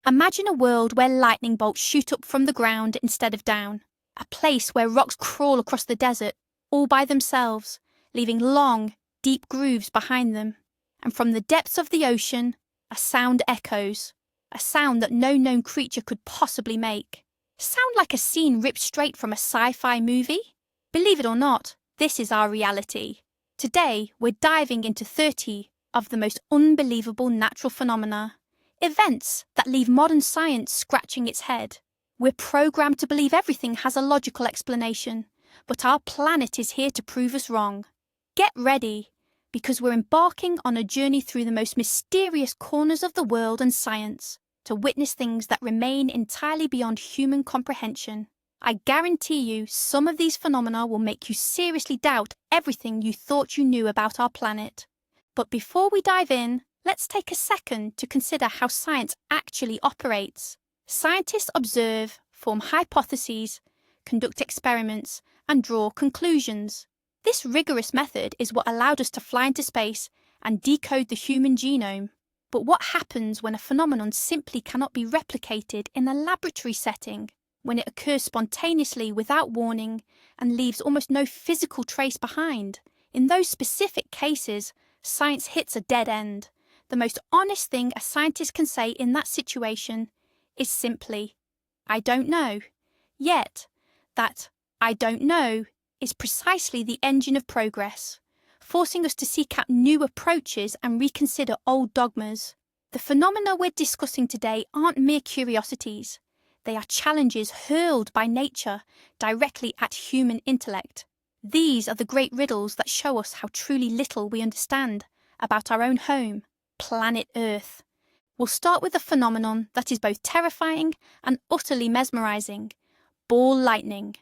Imagine a world where lightning bolts shoot up from the ground instead of down, a place where rocks crawl across the desert all by themselves, leaving long, deep grooves behind them. And from the depths of the ocean, a sound echoes, a sound that no known creature could possibly make. Sound like a scene ripped straight from a sci-fi movie? Believe it or not, this is our reality. Today, we're diving into 30 of the most unbelievable natural phenomena, events that leave modern science scratching its head. We're programmed to believe everything has a logical explanation, but our planet is here to prove us wrong. Get ready, because we're embarking on a journey through the most mysterious corners of the world and science, to witness things that remain entirely beyond human comprehension. I guarantee you some of these phenomena will make you seriously doubt everything you thought you knew about our planet. But before we dive in, let's take a second to consider how science actually operates. Scientists observe, form hypotheses, conduct experiments, and draw conclusions. This rigorous method is what allowed us to fly into space and decode the human genome. But what happens when a phenomenon simply cannot be replicated in a laboratory setting, when it occurs spontaneously without warning and leaves almost no physical trace behind? In those specific cases, science hits a dead end. The most honest thing a scientist can say in that situation is simply, I don't know. Yet, that I don't know is precisely the engine of progress, forcing us to seek out new approaches and reconsider old dogmas. The phenomena we're discussing today aren't mere curiosities. They are challenges hurled by nature directly at human intellect. These are the great riddles that show us how truly little we understand about our own home, planet Earth. We'll start with a phenomenon that is both terrifying and utterly mesmerizing: ball lightning.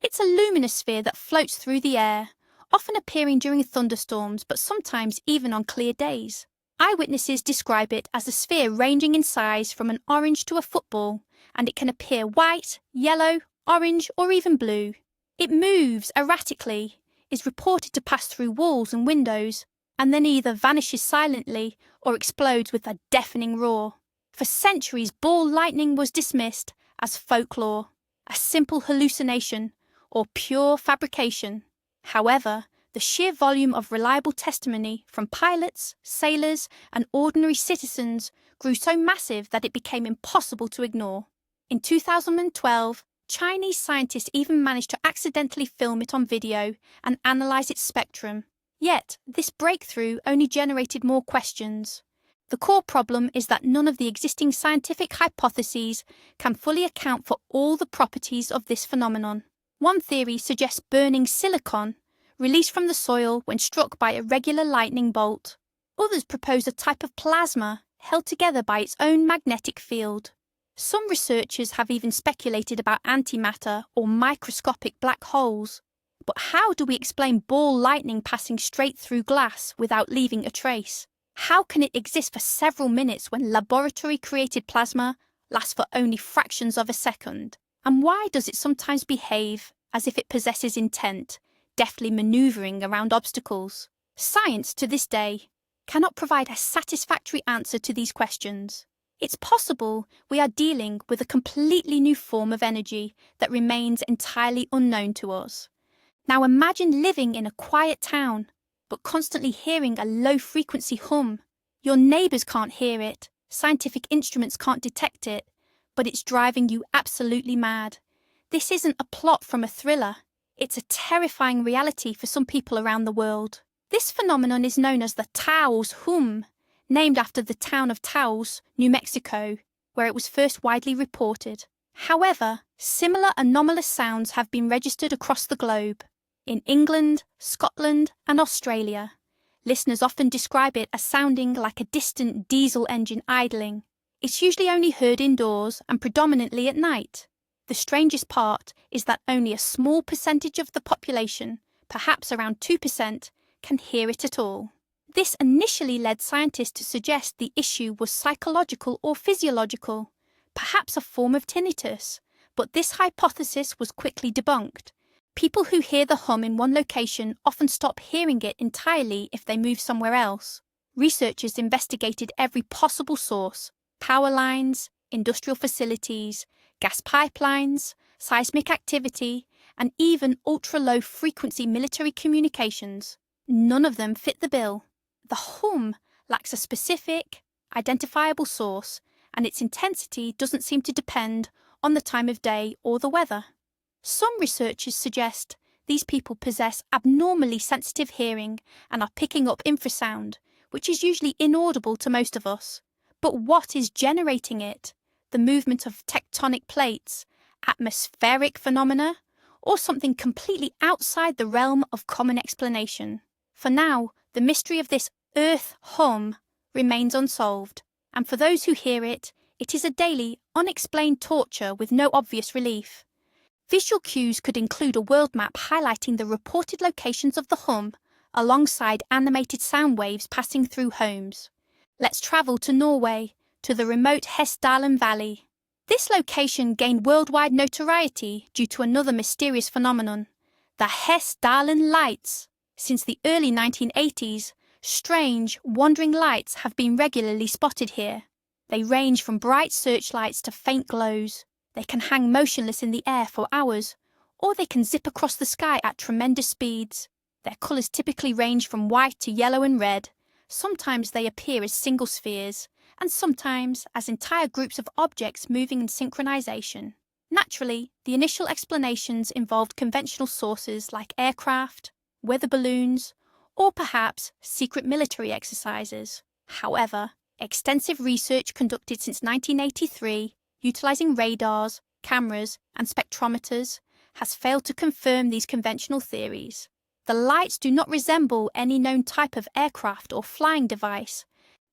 It's a luminous sphere that floats through the air, often appearing during thunderstorms, but sometimes even on clear days. Eyewitnesses describe it as a sphere ranging in size from an orange to a football, and it can appear white, yellow, orange, or even blue. It moves erratically, is reported to pass through walls and windows, and then either vanishes silently or explodes with a deafening roar. For centuries, ball lightning was dismissed as folklore, a simple hallucination, or pure fabrication. However, the sheer volume of reliable testimony from pilots, sailors, and ordinary citizens grew so massive that it became impossible to ignore. In 2012, Chinese scientists even managed to accidentally film it on video and analyze its spectrum. Yet, this breakthrough only generated more questions. The core problem is that none of the existing scientific hypotheses can fully account for all the properties of this phenomenon. One theory suggests burning silicon, released from the soil when struck by a regular lightning bolt. Others propose a type of plasma held together by its own magnetic field. Some researchers have even speculated about antimatter or microscopic black holes. But how do we explain ball lightning passing straight through glass without leaving a trace? How can it exist for several minutes when laboratory-created plasma lasts for only fractions of a second? And why does it sometimes behave as if it possesses intent, deftly maneuvering around obstacles? Science, to this day, cannot provide a satisfactory answer to these questions. It's possible we are dealing with a completely new form of energy that remains entirely unknown to us. Now imagine living in a quiet town, but constantly hearing a low-frequency hum. Your neighbours can't hear it, scientific instruments can't detect it, but it's driving you absolutely mad. This isn't a plot from a thriller. It's a terrifying reality for some people around the world. This phenomenon is known as the Taos hum, named after the town of Taos, New Mexico, where it was first widely reported. However, similar anomalous sounds have been registered across the globe. In England, Scotland, and Australia, listeners often describe it as sounding like a distant diesel engine idling. It's usually only heard indoors and predominantly at night. The strangest part is that only a small percentage of the population, perhaps around 2%, can hear it at all. This initially led scientists to suggest the issue was psychological or physiological, perhaps a form of tinnitus, but this hypothesis was quickly debunked. People who hear the hum in one location often stop hearing it entirely if they move somewhere else. Researchers investigated every possible source: power lines, industrial facilities, gas pipelines, seismic activity, and even ultra-low frequency military communications. None of them fit the bill. The hum lacks a specific, identifiable source, and its intensity doesn't seem to depend on the time of day or the weather. Some researchers suggest these people possess abnormally sensitive hearing and are picking up infrasound, which is usually inaudible to most of us. But what is generating it? The movement of tectonic plates, atmospheric phenomena, or something completely outside the realm of common explanation? For now, the mystery of this earth hum remains unsolved, and for those who hear it, it is a daily, unexplained torture with no obvious relief. Visual cues could include a world map highlighting the reported locations of the hum, alongside animated sound waves passing through homes. Let's travel to Norway, to the remote Hessdalen Valley. This location gained worldwide notoriety due to another mysterious phenomenon, the Hessdalen lights. Since the early 1980s, strange, wandering lights have been regularly spotted here. They range from bright searchlights to faint glows. They can hang motionless in the air for hours, or they can zip across the sky at tremendous speeds. Their colours typically range from white to yellow and red. Sometimes they appear as single spheres, and sometimes as entire groups of objects moving in synchronization. Naturally, the initial explanations involved conventional sources like aircraft, weather balloons, or perhaps secret military exercises. However, extensive research conducted since 1983, utilizing radars, cameras, and spectrometers, has failed to confirm these conventional theories. The lights do not resemble any known type of aircraft or flying device.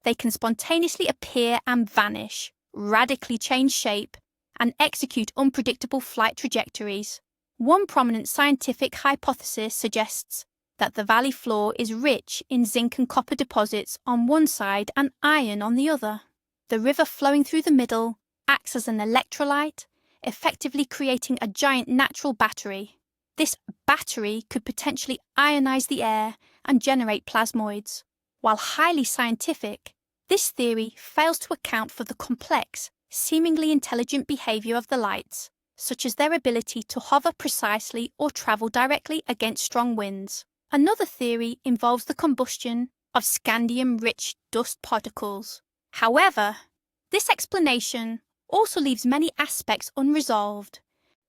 They can spontaneously appear and vanish, radically change shape, and execute unpredictable flight trajectories. One prominent scientific hypothesis suggests that the valley floor is rich in zinc and copper deposits on one side and iron on the other. The river flowing through the middle acts as an electrolyte, effectively creating a giant natural battery. This battery could potentially ionize the air and generate plasmoids. While highly scientific, this theory fails to account for the complex, seemingly intelligent behavior of the lights, such as their ability to hover precisely or travel directly against strong winds. Another theory involves the combustion of scandium-rich dust particles. However, this explanation also leaves many aspects unresolved.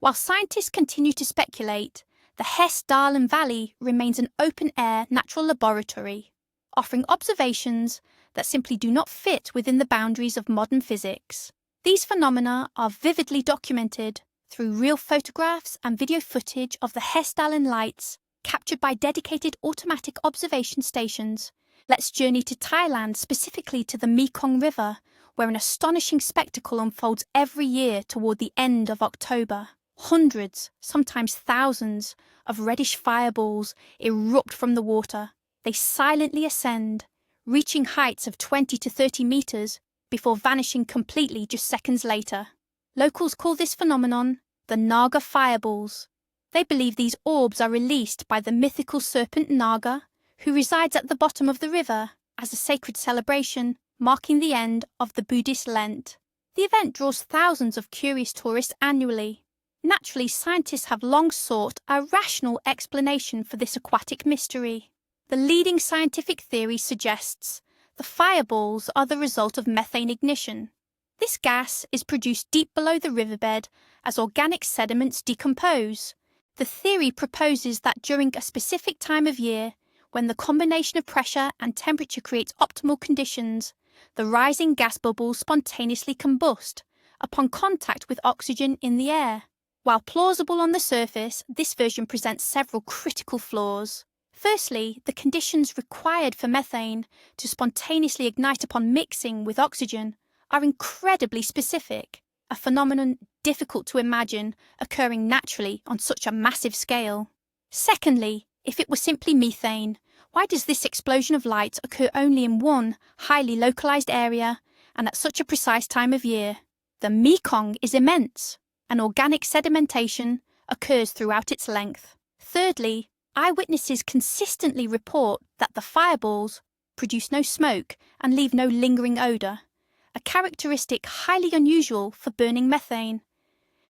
While scientists continue to speculate, the Hessdalen Valley remains an open-air natural laboratory, offering observations that simply do not fit within the boundaries of modern physics. These phenomena are vividly documented through real photographs and video footage of the Hessdalen lights captured by dedicated automatic observation stations. Let's journey to Thailand, specifically to the Mekong River, where an astonishing spectacle unfolds every year toward the end of October. Hundreds, sometimes thousands, of reddish fireballs erupt from the water. They silently ascend, reaching heights of 20 to 30 meters before vanishing completely just seconds later. Locals call this phenomenon the Naga Fireballs. They believe these orbs are released by the mythical serpent Naga, who resides at the bottom of the river, as a sacred celebration marking the end of the Buddhist Lent. The event draws thousands of curious tourists annually. Naturally, scientists have long sought a rational explanation for this aquatic mystery. The leading scientific theory suggests the fireballs are the result of methane ignition. This gas is produced deep below the riverbed as organic sediments decompose. The theory proposes that during a specific time of year, when the combination of pressure and temperature creates optimal conditions, the rising gas bubbles spontaneously combust upon contact with oxygen in the air. While plausible on the surface, this version presents several critical flaws. Firstly, the conditions required for methane to spontaneously ignite upon mixing with oxygen are incredibly specific, a phenomenon difficult to imagine occurring naturally on such a massive scale. Secondly, if it were simply methane, why does this explosion of light occur only in one highly localized area and at such a precise time of year? The Mekong is immense, and organic sedimentation occurs throughout its length. Thirdly, eyewitnesses consistently report that the fireballs produce no smoke and leave no lingering odour, a characteristic highly unusual for burning methane.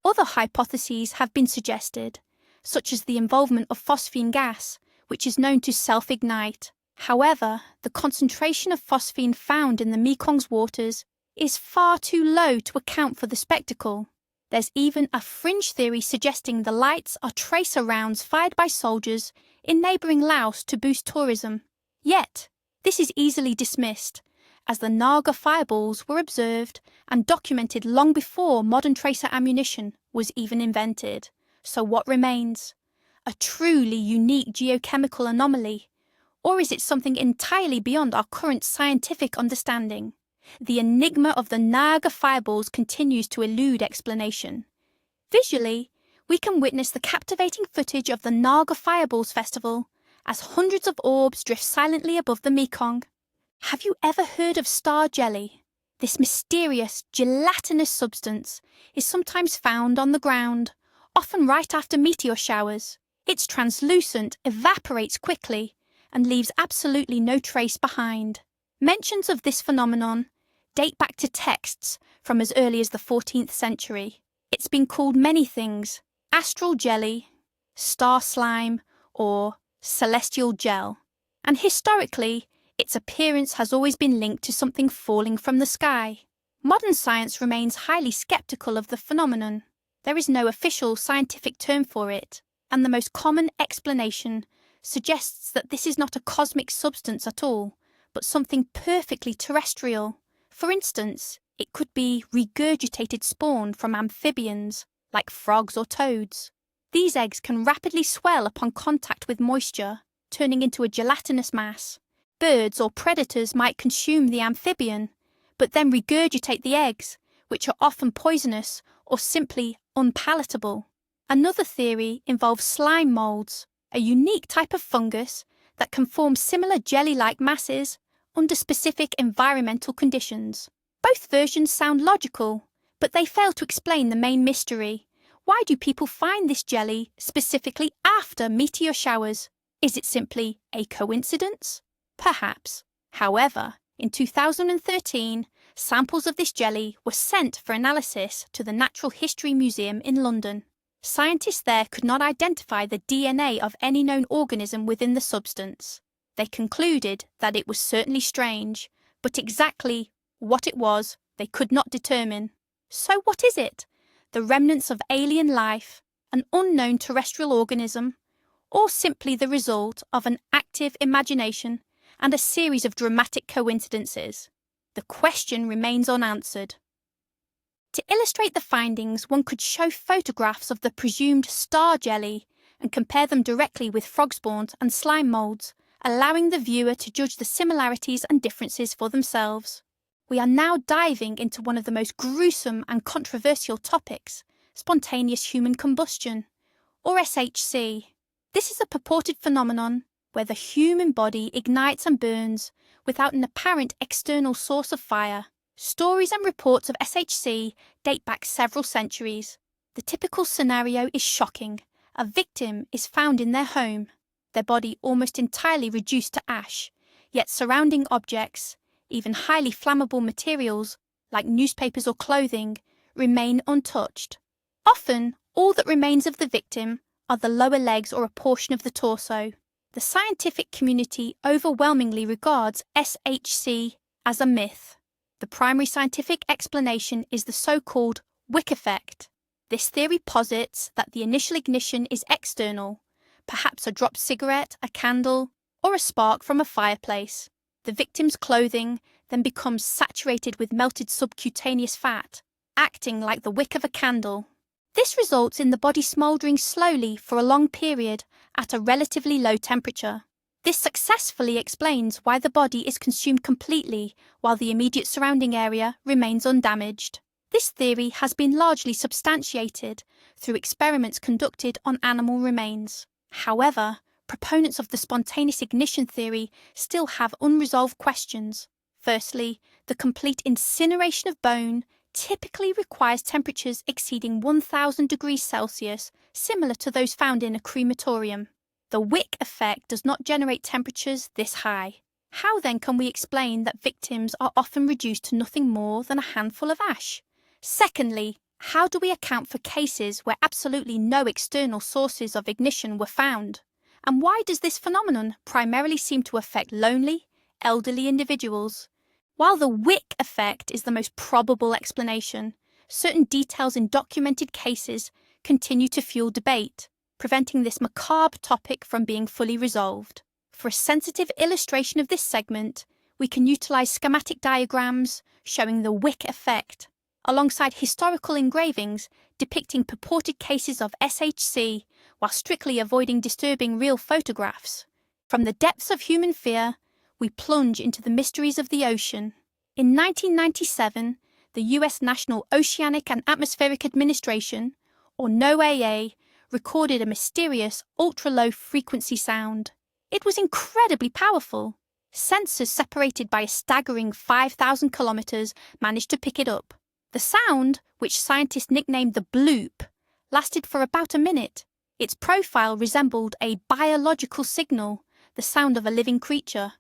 Other hypotheses have been suggested, such as the involvement of phosphine gas, which is known to self-ignite. However, the concentration of phosphine found in the Mekong's waters is far too low to account for the spectacle. There's even a fringe theory suggesting the lights are tracer rounds fired by soldiers in neighbouring Laos to boost tourism. Yet, this is easily dismissed, as the Naga Fireballs were observed and documented long before modern tracer ammunition was even invented. So what remains? A truly unique geochemical anomaly? Or is it something entirely beyond our current scientific understanding? The enigma of the Naga Fireballs continues to elude explanation. Visually, we can witness the captivating footage of the Naga Fireballs festival as hundreds of orbs drift silently above the Mekong. Have you ever heard of star jelly? This mysterious, gelatinous substance is sometimes found on the ground, often right after meteor showers. It's translucent, evaporates quickly, and leaves absolutely no trace behind. Mentions of this phenomenon date back to texts from as early as the 14th century. It's been called many things: astral jelly, star slime, or celestial gel. And historically, its appearance has always been linked to something falling from the sky. Modern science remains highly skeptical of the phenomenon. There is no official scientific term for it, and the most common explanation suggests that this is not a cosmic substance at all, but something perfectly terrestrial. For instance, it could be regurgitated spawn from amphibians, like frogs or toads. These eggs can rapidly swell upon contact with moisture, turning into a gelatinous mass. Birds or predators might consume the amphibian, but then regurgitate the eggs, which are often poisonous or simply unpalatable. Another theory involves slime molds, a unique type of fungus that can form similar jelly-like masses under specific environmental conditions. Both versions sound logical, but they fail to explain the main mystery. Why do people find this jelly specifically after meteor showers? Is it simply a coincidence? Perhaps. However, in 2013, samples of this jelly were sent for analysis to the Natural History Museum in London. Scientists there could not identify the DNA of any known organism within the substance. They concluded that it was certainly strange, but exactly what it was they could not determine. So what is it? The remnants of alien life, an unknown terrestrial organism, or simply the result of an active imagination and a series of dramatic coincidences? The question remains unanswered. To illustrate the findings, one could show photographs of the presumed star jelly and compare them directly with frog spawns and slime molds, allowing the viewer to judge the similarities and differences for themselves. We are now diving into one of the most gruesome and controversial topics: spontaneous human combustion, or SHC. This is a purported phenomenon where the human body ignites and burns without an apparent external source of fire. Stories and reports of SHC date back several centuries. The typical scenario is shocking. A victim is found in their home, their body almost entirely reduced to ash, yet surrounding objects, even highly flammable materials like newspapers or clothing, remain untouched. Often, all that remains of the victim are the lower legs or a portion of the torso. The scientific community overwhelmingly regards SHC as a myth. The primary scientific explanation is the so-called wick effect. This theory posits that the initial ignition is external, perhaps a dropped cigarette, a candle, or a spark from a fireplace. The victim's clothing then becomes saturated with melted subcutaneous fat, acting like the wick of a candle. This results in the body smouldering slowly for a long period at a relatively low temperature. This successfully explains why the body is consumed completely while the immediate surrounding area remains undamaged. This theory has been largely substantiated through experiments conducted on animal remains. However, proponents of the spontaneous ignition theory still have unresolved questions. Firstly, the complete incineration of bone typically requires temperatures exceeding 1000 degrees Celsius, similar to those found in a crematorium. The wick effect does not generate temperatures this high. How then can we explain that victims are often reduced to nothing more than a handful of ash? Secondly, how do we account for cases where absolutely no external sources of ignition were found? And why does this phenomenon primarily seem to affect lonely, elderly individuals? While the wick effect is the most probable explanation, certain details in documented cases continue to fuel debate, preventing this macabre topic from being fully resolved. For a sensitive illustration of this segment, we can utilize schematic diagrams showing the wick effect, alongside historical engravings depicting purported cases of SHC while strictly avoiding disturbing real photographs. From the depths of human fear, we plunge into the mysteries of the ocean. In 1997, the US National Oceanic and Atmospheric Administration, or NOAA, recorded a mysterious ultra-low frequency sound. It was incredibly powerful. Sensors separated by a staggering 5,000 kilometers managed to pick it up. The sound, which scientists nicknamed the Bloop, lasted for about a minute. Its profile resembled a biological signal, the sound of a living creature.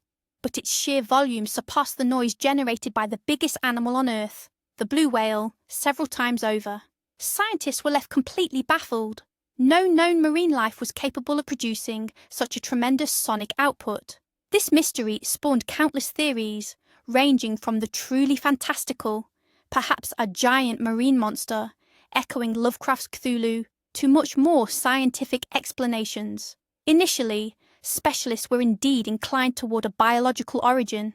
But its sheer volume surpassed the noise generated by the biggest animal on Earth, the blue whale, several times over. Scientists were left completely baffled. No known marine life was capable of producing such a tremendous sonic output. This mystery spawned countless theories, ranging from the truly fantastical, perhaps a giant marine monster, echoing Lovecraft's Cthulhu, to much more scientific explanations. Initially, specialists were indeed inclined toward a biological origin.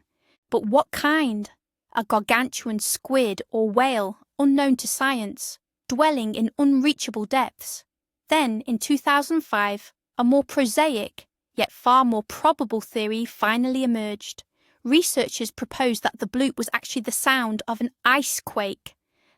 But what kind? A gargantuan squid or whale unknown to science, dwelling in unreachable depths. Then, in 2005, a more prosaic, yet far more probable theory finally emerged. Researchers proposed that the bloop was actually the sound of an ice quake,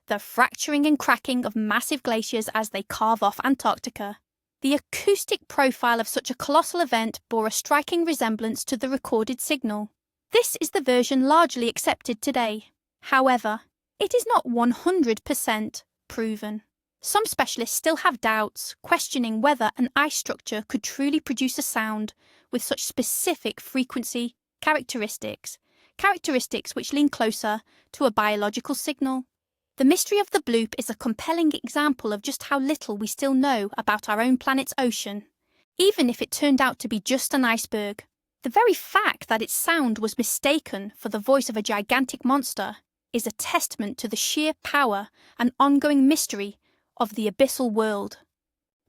the fracturing and cracking of massive glaciers as they carve off Antarctica. The acoustic profile of such a colossal event bore a striking resemblance to the recorded signal. This is the version largely accepted today. However, it is not 100% proven. Some specialists still have doubts, questioning whether an ice structure could truly produce a sound with such specific frequency characteristics which lean closer to a biological signal. The mystery of the bloop is a compelling example of just how little we still know about our own planet's ocean, even if it turned out to be just an iceberg. The very fact that its sound was mistaken for the voice of a gigantic monster is a testament to the sheer power and ongoing mystery of the abyssal world.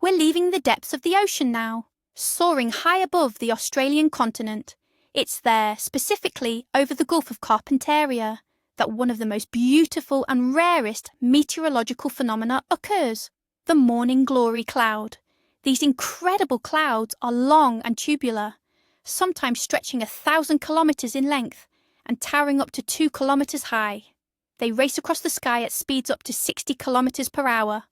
We're leaving the depths of the ocean now, soaring high above the Australian continent. It's there, specifically over the Gulf of Carpentaria, that one of the most beautiful and rarest meteorological phenomena occurs, the morning glory cloud. These incredible clouds are long and tubular, sometimes stretching 1,000 kilometers in length and towering up to 2 kilometers high. They race across the sky at speeds up to 60 kilometers per hour,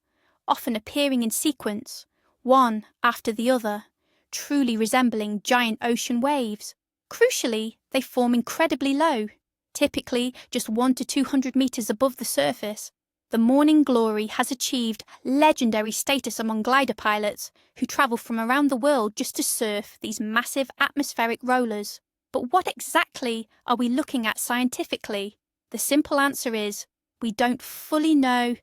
often appearing in sequence, one after the other, truly resembling giant ocean waves. Crucially, they form incredibly low, typically just 100 to 200 meters above the surface. The morning glory has achieved legendary status among glider pilots who travel from around the world just to surf these massive atmospheric rollers. But what exactly are we looking at scientifically? The simple answer is, we don't fully know.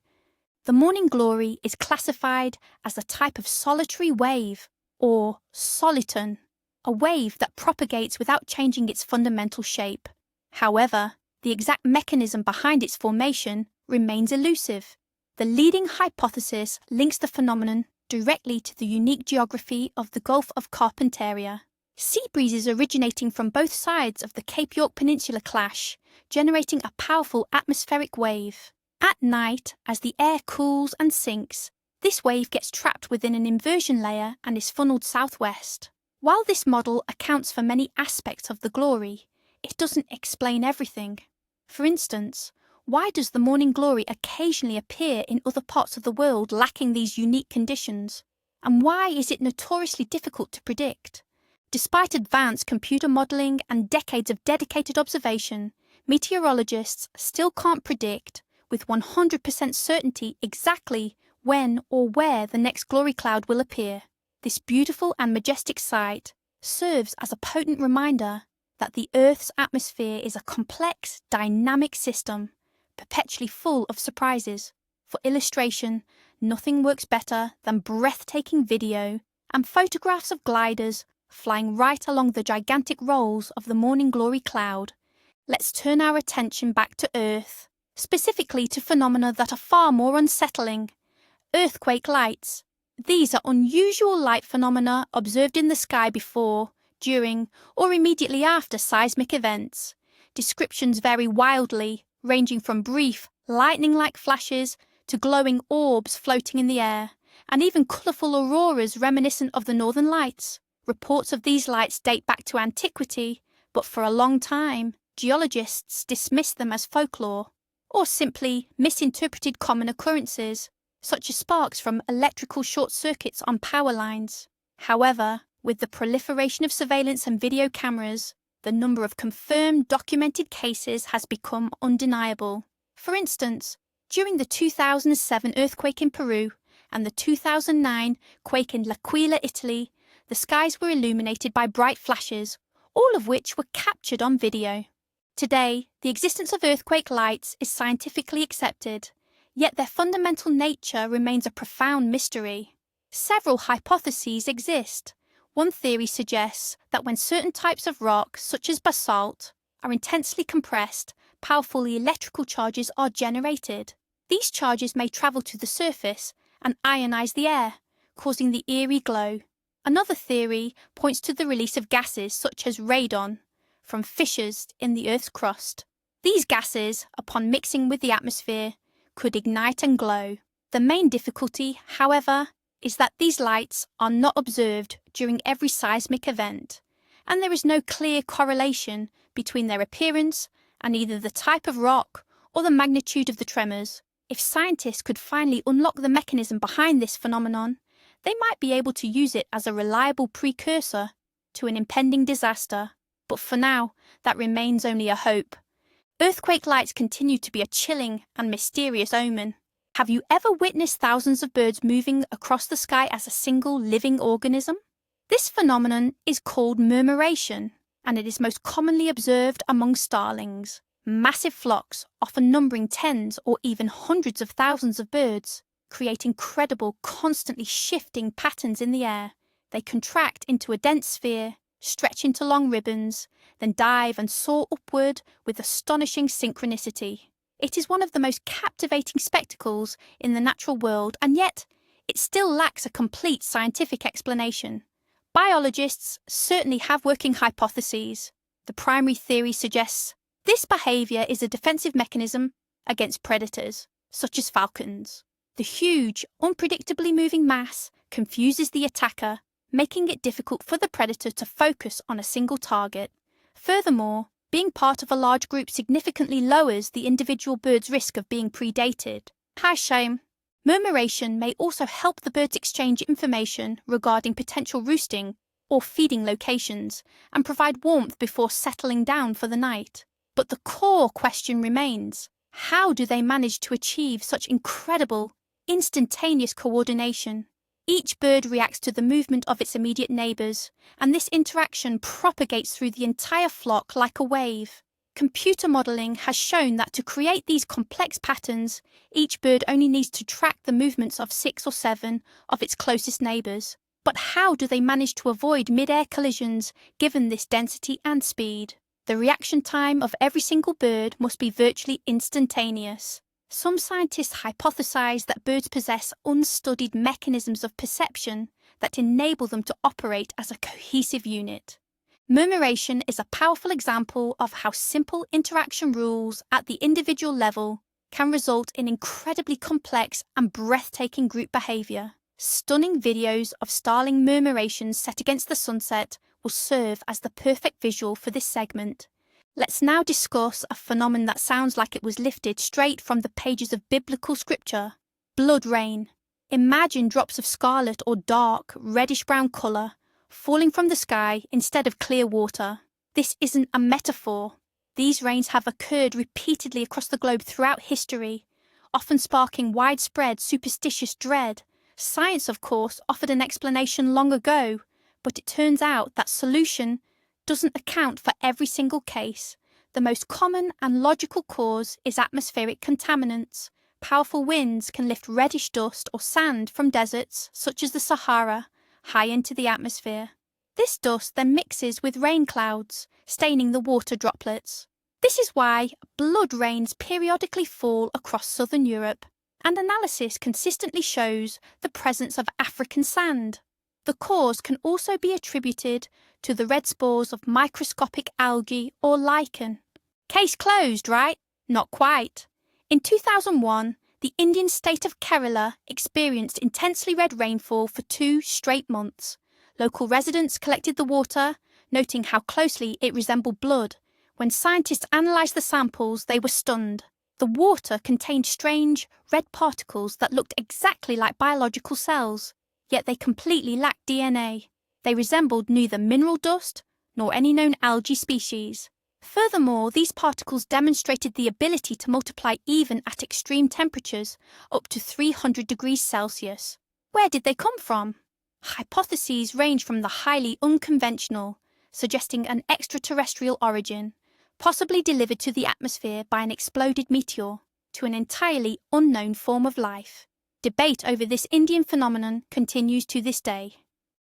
The morning glory is classified as a type of solitary wave, or soliton, a wave that propagates without changing its fundamental shape. However, the exact mechanism behind its formation remains elusive. The leading hypothesis links the phenomenon directly to the unique geography of the Gulf of Carpentaria. Sea breezes originating from both sides of the Cape York Peninsula clash, generating a powerful atmospheric wave. At night, as the air cools and sinks, this wave gets trapped within an inversion layer and is funneled southwest. While this model accounts for many aspects of the glory, it doesn't explain everything. For instance, why does the morning glory occasionally appear in other parts of the world lacking these unique conditions? And why is it notoriously difficult to predict? Despite advanced computer modelling and decades of dedicated observation, meteorologists still can't predict with 100% certainty exactly when or where the next glory cloud will appear. This beautiful and majestic sight serves as a potent reminder that the Earth's atmosphere is a complex, dynamic system, perpetually full of surprises. For illustration, nothing works better than breathtaking video and photographs of gliders flying right along the gigantic rolls of the morning glory cloud. Let's turn our attention back to Earth, specifically to phenomena that are far more unsettling. Earthquake lights. These are unusual light phenomena observed in the sky before, during, or immediately after seismic events. Descriptions vary wildly, ranging from brief, lightning-like flashes to glowing orbs floating in the air, and even colourful auroras reminiscent of the Northern Lights. Reports of these lights date back to antiquity, but for a long time, geologists dismissed them as folklore, or simply misinterpreted common occurrences, such as sparks from electrical short circuits on power lines. However, with the proliferation of surveillance and video cameras, the number of confirmed documented cases has become undeniable. For instance, during the 2007 earthquake in Peru and the 2009 quake in L'Aquila, Italy, the skies were illuminated by bright flashes, all of which were captured on video. Today, the existence of earthquake lights is scientifically accepted, yet their fundamental nature remains a profound mystery. Several hypotheses exist. One theory suggests that when certain types of rock, such as basalt, are intensely compressed, powerful electrical charges are generated. These charges may travel to the surface and ionize the air, causing the eerie glow. Another theory points to the release of gases such as radon from fissures in the Earth's crust. These gases, upon mixing with the atmosphere, could ignite and glow. The main difficulty, however, is that these lights are not observed during every seismic event, and there is no clear correlation between their appearance and either the type of rock or the magnitude of the tremors. If scientists could finally unlock the mechanism behind this phenomenon, they might be able to use it as a reliable precursor to an impending disaster. But for now, that remains only a hope. Earthquake lights continue to be a chilling and mysterious omen. Have you ever witnessed thousands of birds moving across the sky as a single living organism? This phenomenon is called murmuration, and it is most commonly observed among starlings, massive flocks, often numbering tens or even hundreds of thousands of birds, create incredible, constantly shifting patterns in the air. They contract into a dense sphere, stretch into long ribbons, then dive and soar upward with astonishing synchronicity. It is one of the most captivating spectacles in the natural world, and yet it still lacks a complete scientific explanation. Biologists certainly have working hypotheses. The primary theory suggests this behaviour is a defensive mechanism against predators, such as falcons. The huge, unpredictably moving mass confuses the attacker, making it difficult for the predator to focus on a single target. Furthermore, being part of a large group significantly lowers the individual bird's risk of being predated. Shame. Murmuration may also help the birds exchange information regarding potential roosting or feeding locations and provide warmth before settling down for the night. But the core question remains: how do they manage to achieve such incredible, instantaneous coordination? Each bird reacts to the movement of its immediate neighbours, and this interaction propagates through the entire flock like a wave. Computer modelling has shown that to create these complex patterns, each bird only needs to track the movements of 6 or 7 of its closest neighbours. But how do they manage to avoid mid-air collisions given this density and speed? The reaction time of every single bird must be virtually instantaneous. Some scientists hypothesize that birds possess unstudied mechanisms of perception that enable them to operate as a cohesive unit. Murmuration is a powerful example of how simple interaction rules at the individual level can result in incredibly complex and breathtaking group behavior. Stunning videos of starling murmurations set against the sunset will serve as the perfect visual for this segment. Let's now discuss a phenomenon that sounds like it was lifted straight from the pages of biblical scripture: blood rain. Imagine drops of scarlet or dark, reddish-brown colour falling from the sky instead of clear water. This isn't a metaphor. These rains have occurred repeatedly across the globe throughout history, often sparking widespread superstitious dread. Science, of course, offered an explanation long ago, but it turns out that solution doesn't account for every single case. The most common and logical cause is atmospheric contaminants. Powerful winds can lift reddish dust or sand from deserts, such as the Sahara, high into the atmosphere. This dust then mixes with rain clouds, staining the water droplets. This is why blood rains periodically fall across southern Europe, and analysis consistently shows the presence of African sand. The cause can also be attributed to the red spores of microscopic algae or lichen. Case closed, right? Not quite. In 2001, the Indian state of Kerala experienced intensely red rainfall for 2 straight months. Local residents collected the water, noting how closely it resembled blood. When scientists analysed the samples, they were stunned. The water contained strange, red particles that looked exactly like biological cells, yet they completely lacked DNA. They resembled neither mineral dust nor any known algae species. Furthermore, these particles demonstrated the ability to multiply even at extreme temperatures, up to 300 degrees Celsius. Where did they come from? Hypotheses range from the highly unconventional, suggesting an extraterrestrial origin, possibly delivered to the atmosphere by an exploded meteor, to an entirely unknown form of life. Debate over this Indian phenomenon continues to this day.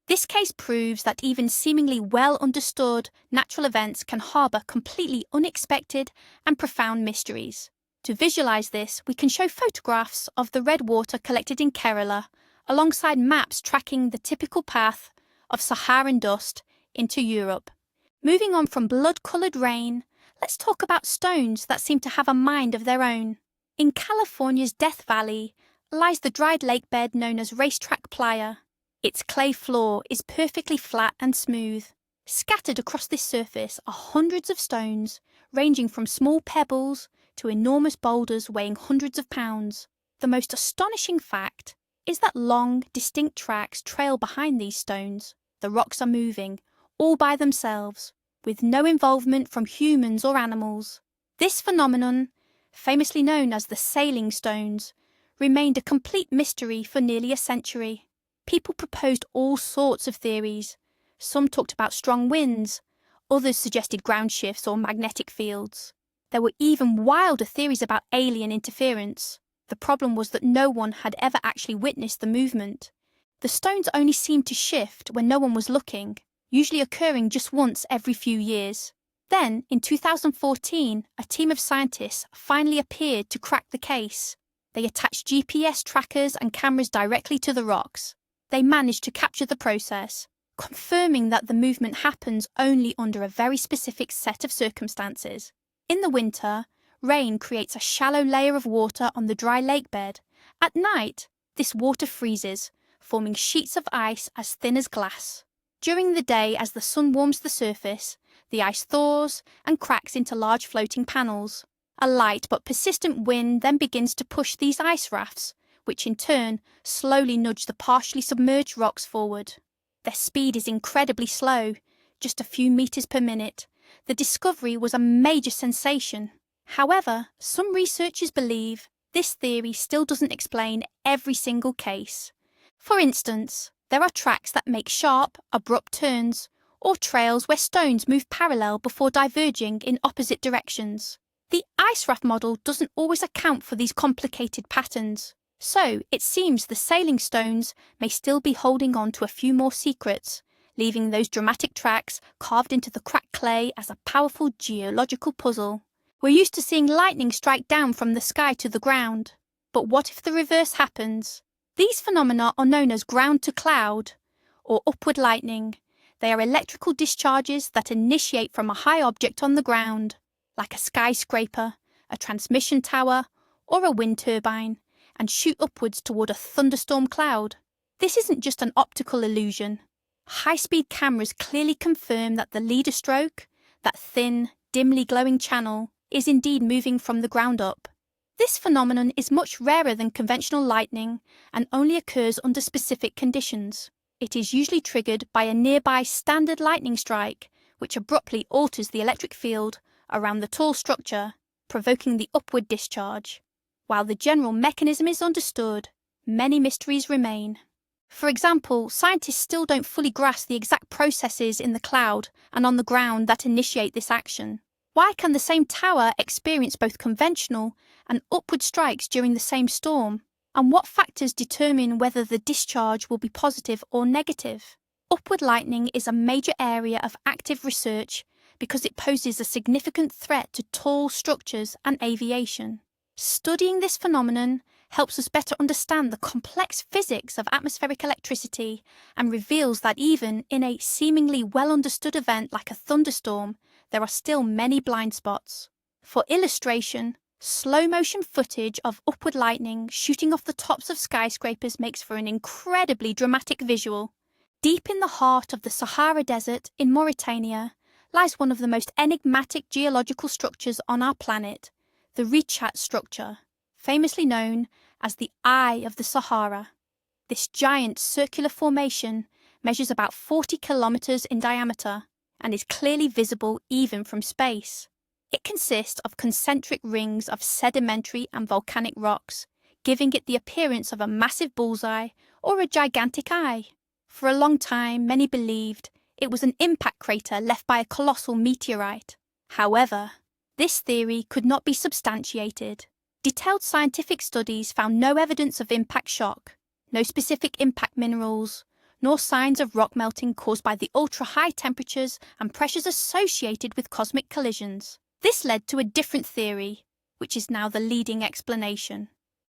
This case proves that even seemingly well-understood natural events can harbour completely unexpected and profound mysteries. To visualise this, we can show photographs of the red water collected in Kerala, alongside maps tracking the typical path of Saharan dust into Europe. Moving on from blood-coloured rain, let's talk about stones that seem to have a mind of their own. In California's Death Valley lies the dried lake bed known as Racetrack Playa. Its clay floor is perfectly flat and smooth. Scattered across this surface are hundreds of stones, ranging from small pebbles to enormous boulders weighing hundreds of pounds. The most astonishing fact is that long, distinct tracks trail behind these stones. The rocks are moving, all by themselves, with no involvement from humans or animals. This phenomenon, famously known as the sailing stones, remained a complete mystery for nearly a century. People proposed all sorts of theories. Some talked about strong winds, others suggested ground shifts or magnetic fields. There were even wilder theories about alien interference. The problem was that no one had ever actually witnessed the movement. The stones only seemed to shift when no one was looking, usually occurring just once every few years. Then, in 2014, a team of scientists finally appeared to crack the case. They attached GPS trackers and cameras directly to the rocks. They managed to capture the process, confirming that the movement happens only under a very specific set of circumstances. In the winter, rain creates a shallow layer of water on the dry lake bed. At night, this water freezes, forming sheets of ice as thin as glass. During the day, as the sun warms the surface, the ice thaws and cracks into large floating panels. A light but persistent wind then begins to push these ice rafts, which in turn slowly nudge the partially submerged rocks forward. Their speed is incredibly slow, just a few meters per minute. The discovery was a major sensation. However, some researchers believe this theory still doesn't explain every single case. For instance, there are tracks that make sharp, abrupt turns, or trails where stones move parallel before diverging in opposite directions. The ice raft model doesn't always account for these complicated patterns. So, it seems the sailing stones may still be holding on to a few more secrets, leaving those dramatic tracks carved into the cracked clay as a powerful geological puzzle. We're used to seeing lightning strike down from the sky to the ground. But what if the reverse happens? These phenomena are known as ground-to-cloud, or upward lightning. They are electrical discharges that initiate from a high object on the ground, like a skyscraper, a transmission tower, or a wind turbine, and shoot upwards toward a thunderstorm cloud. This isn't just an optical illusion. High-speed cameras clearly confirm that the leader stroke, that thin, dimly glowing channel, is indeed moving from the ground up. This phenomenon is much rarer than conventional lightning and only occurs under specific conditions. It is usually triggered by a nearby standard lightning strike, which abruptly alters the electric field around the tall structure, provoking the upward discharge. While the general mechanism is understood, many mysteries remain. For example, scientists still don't fully grasp the exact processes in the cloud and on the ground that initiate this action. Why can the same tower experience both conventional and upward strikes during the same storm? And what factors determine whether the discharge will be positive or negative? Upward lightning is a major area of active research because it poses a significant threat to tall structures and aviation. Studying this phenomenon helps us better understand the complex physics of atmospheric electricity and reveals that even in a seemingly well-understood event like a thunderstorm, there are still many blind spots. For illustration, slow-motion footage of upward lightning shooting off the tops of skyscrapers makes for an incredibly dramatic visual. Deep in the heart of the Sahara Desert in Mauritania lies one of the most enigmatic geological structures on our planet, the Richat structure, famously known as the Eye of the Sahara. This giant circular formation measures about 40 kilometers in diameter and is clearly visible even from space. It consists of concentric rings of sedimentary and volcanic rocks, giving it the appearance of a massive bullseye or a gigantic eye. For a long time, many believed it was an impact crater left by a colossal meteorite. However, this theory could not be substantiated. Detailed scientific studies found no evidence of impact shock, no specific impact minerals, nor signs of rock melting caused by the ultra-high temperatures and pressures associated with cosmic collisions. This led to a different theory, which is now the leading explanation.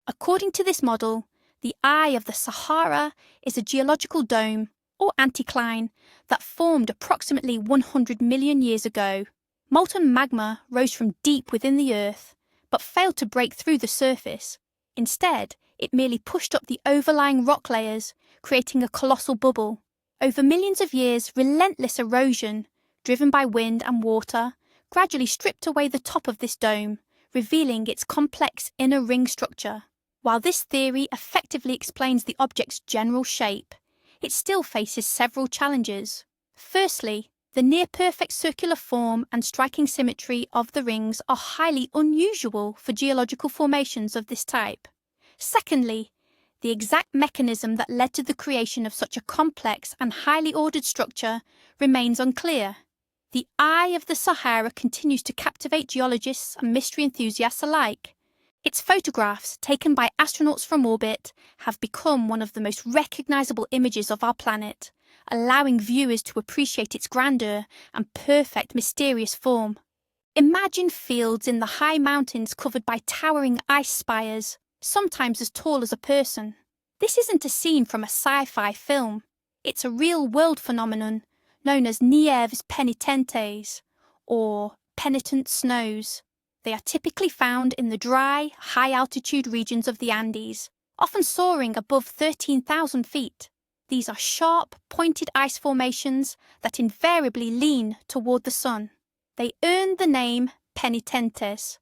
According to this model, the Eye of the Sahara is a geological dome, or anticline, that formed approximately 100 million years ago. Molten magma rose from deep within the Earth, but failed to break through the surface. Instead, it merely pushed up the overlying rock layers, creating a colossal bubble. Over millions of years, relentless erosion, driven by wind and water, gradually stripped away the top of this dome, revealing its complex inner ring structure. While this theory effectively explains the object's general shape, it still faces several challenges. Firstly, the near-perfect circular form and striking symmetry of the rings are highly unusual for geological formations of this type. Secondly, the exact mechanism that led to the creation of such a complex and highly ordered structure remains unclear. The Eye of the Sahara continues to captivate geologists and mystery enthusiasts alike. Its photographs, taken by astronauts from orbit, have become one of the most recognizable images of our planet, allowing viewers to appreciate its grandeur and perfect mysterious form. Imagine fields in the high mountains covered by towering ice spires, sometimes as tall as a person. This isn't a scene from a sci-fi film. It's a real-world phenomenon known as nieves penitentes, or penitent snows. They are typically found in the dry, high-altitude regions of the Andes, often soaring above 13,000 feet. These are sharp, pointed ice formations that invariably lean toward the sun. They earned the name penitentes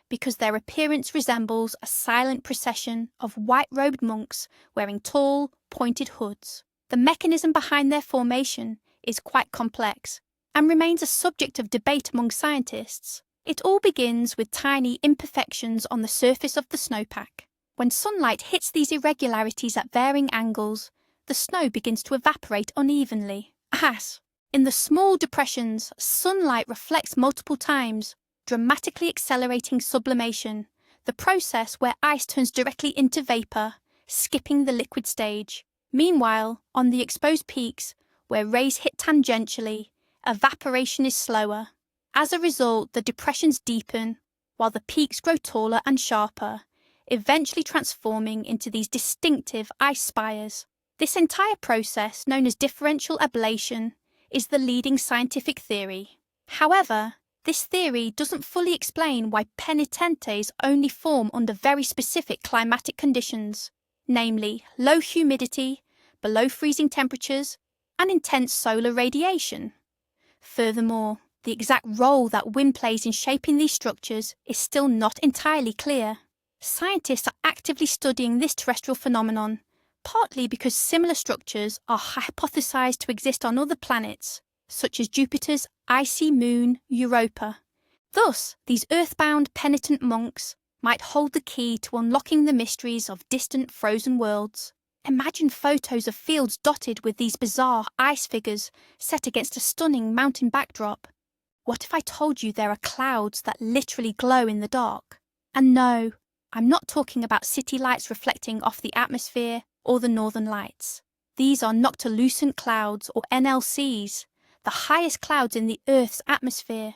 because their appearance resembles a silent procession of white-robed monks wearing tall, pointed hoods. The mechanism behind their formation is quite complex and remains a subject of debate among scientists. It all begins with tiny imperfections on the surface of the snowpack. When sunlight hits these irregularities at varying angles, the snow begins to evaporate unevenly. As in the small depressions, sunlight reflects multiple times, dramatically accelerating sublimation, the process where ice turns directly into vapor, skipping the liquid stage. Meanwhile, on the exposed peaks, where rays hit tangentially, evaporation is slower. As a result, the depressions deepen, while the peaks grow taller and sharper, eventually transforming into these distinctive ice spires. This entire process, known as differential ablation, is the leading scientific theory. However, this theory doesn't fully explain why penitentes only form under very specific climatic conditions, namely low humidity, below freezing temperatures, and intense solar radiation. Furthermore, the exact role that wind plays in shaping these structures is still not entirely clear. Scientists are actively studying this terrestrial phenomenon, partly because similar structures are hypothesized to exist on other planets, such as Jupiter's icy moon Europa. Thus, these earthbound penitent monks might hold the key to unlocking the mysteries of distant frozen worlds. Imagine photos of fields dotted with these bizarre ice figures set against a stunning mountain backdrop. What if I told you there are clouds that literally glow in the dark? And no, I'm not talking about city lights reflecting off the atmosphere or the northern lights. These are noctilucent clouds, or NLCs, the highest clouds in the Earth's atmosphere.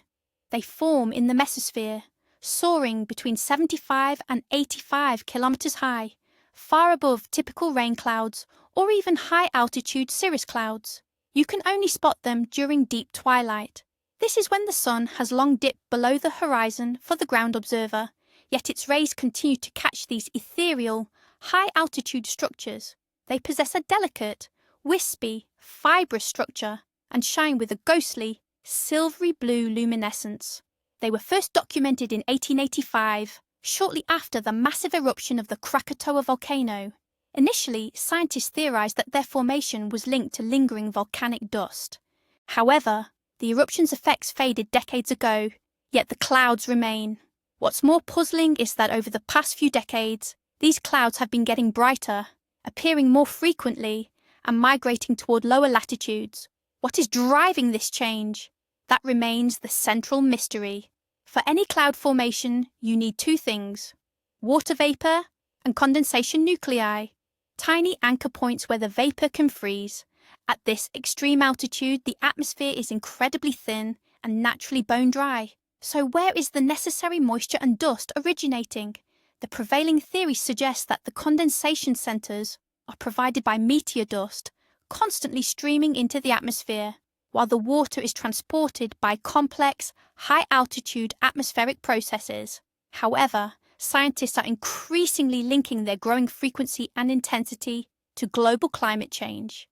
They form in the mesosphere, soaring between 75 and 85 kilometers high, far above typical rain clouds or even high-altitude cirrus clouds. You can only spot them during deep twilight. This is when the sun has long dipped below the horizon for the ground observer, yet its rays continue to catch these ethereal, high-altitude structures. They possess a delicate, wispy, fibrous structure and shine with a ghostly, silvery blue luminescence. They were first documented in 1885, shortly after the massive eruption of the Krakatoa volcano. Initially, scientists theorized that their formation was linked to lingering volcanic dust. However, the eruption's effects faded decades ago, yet the clouds remain. What's more puzzling is that over the past few decades, these clouds have been getting brighter, appearing more frequently, and migrating toward lower latitudes. What is driving this change? That remains the central mystery. For any cloud formation, you need two things: water vapor and condensation nuclei, tiny anchor points where the vapor can freeze. At this extreme altitude, the atmosphere is incredibly thin and naturally bone dry. So where is the necessary moisture and dust originating? The prevailing theory suggests that the condensation centers are provided by meteor dust, constantly streaming into the atmosphere, while the water is transported by complex, high-altitude atmospheric processes. However, scientists are increasingly linking their growing frequency and intensity to global climate change.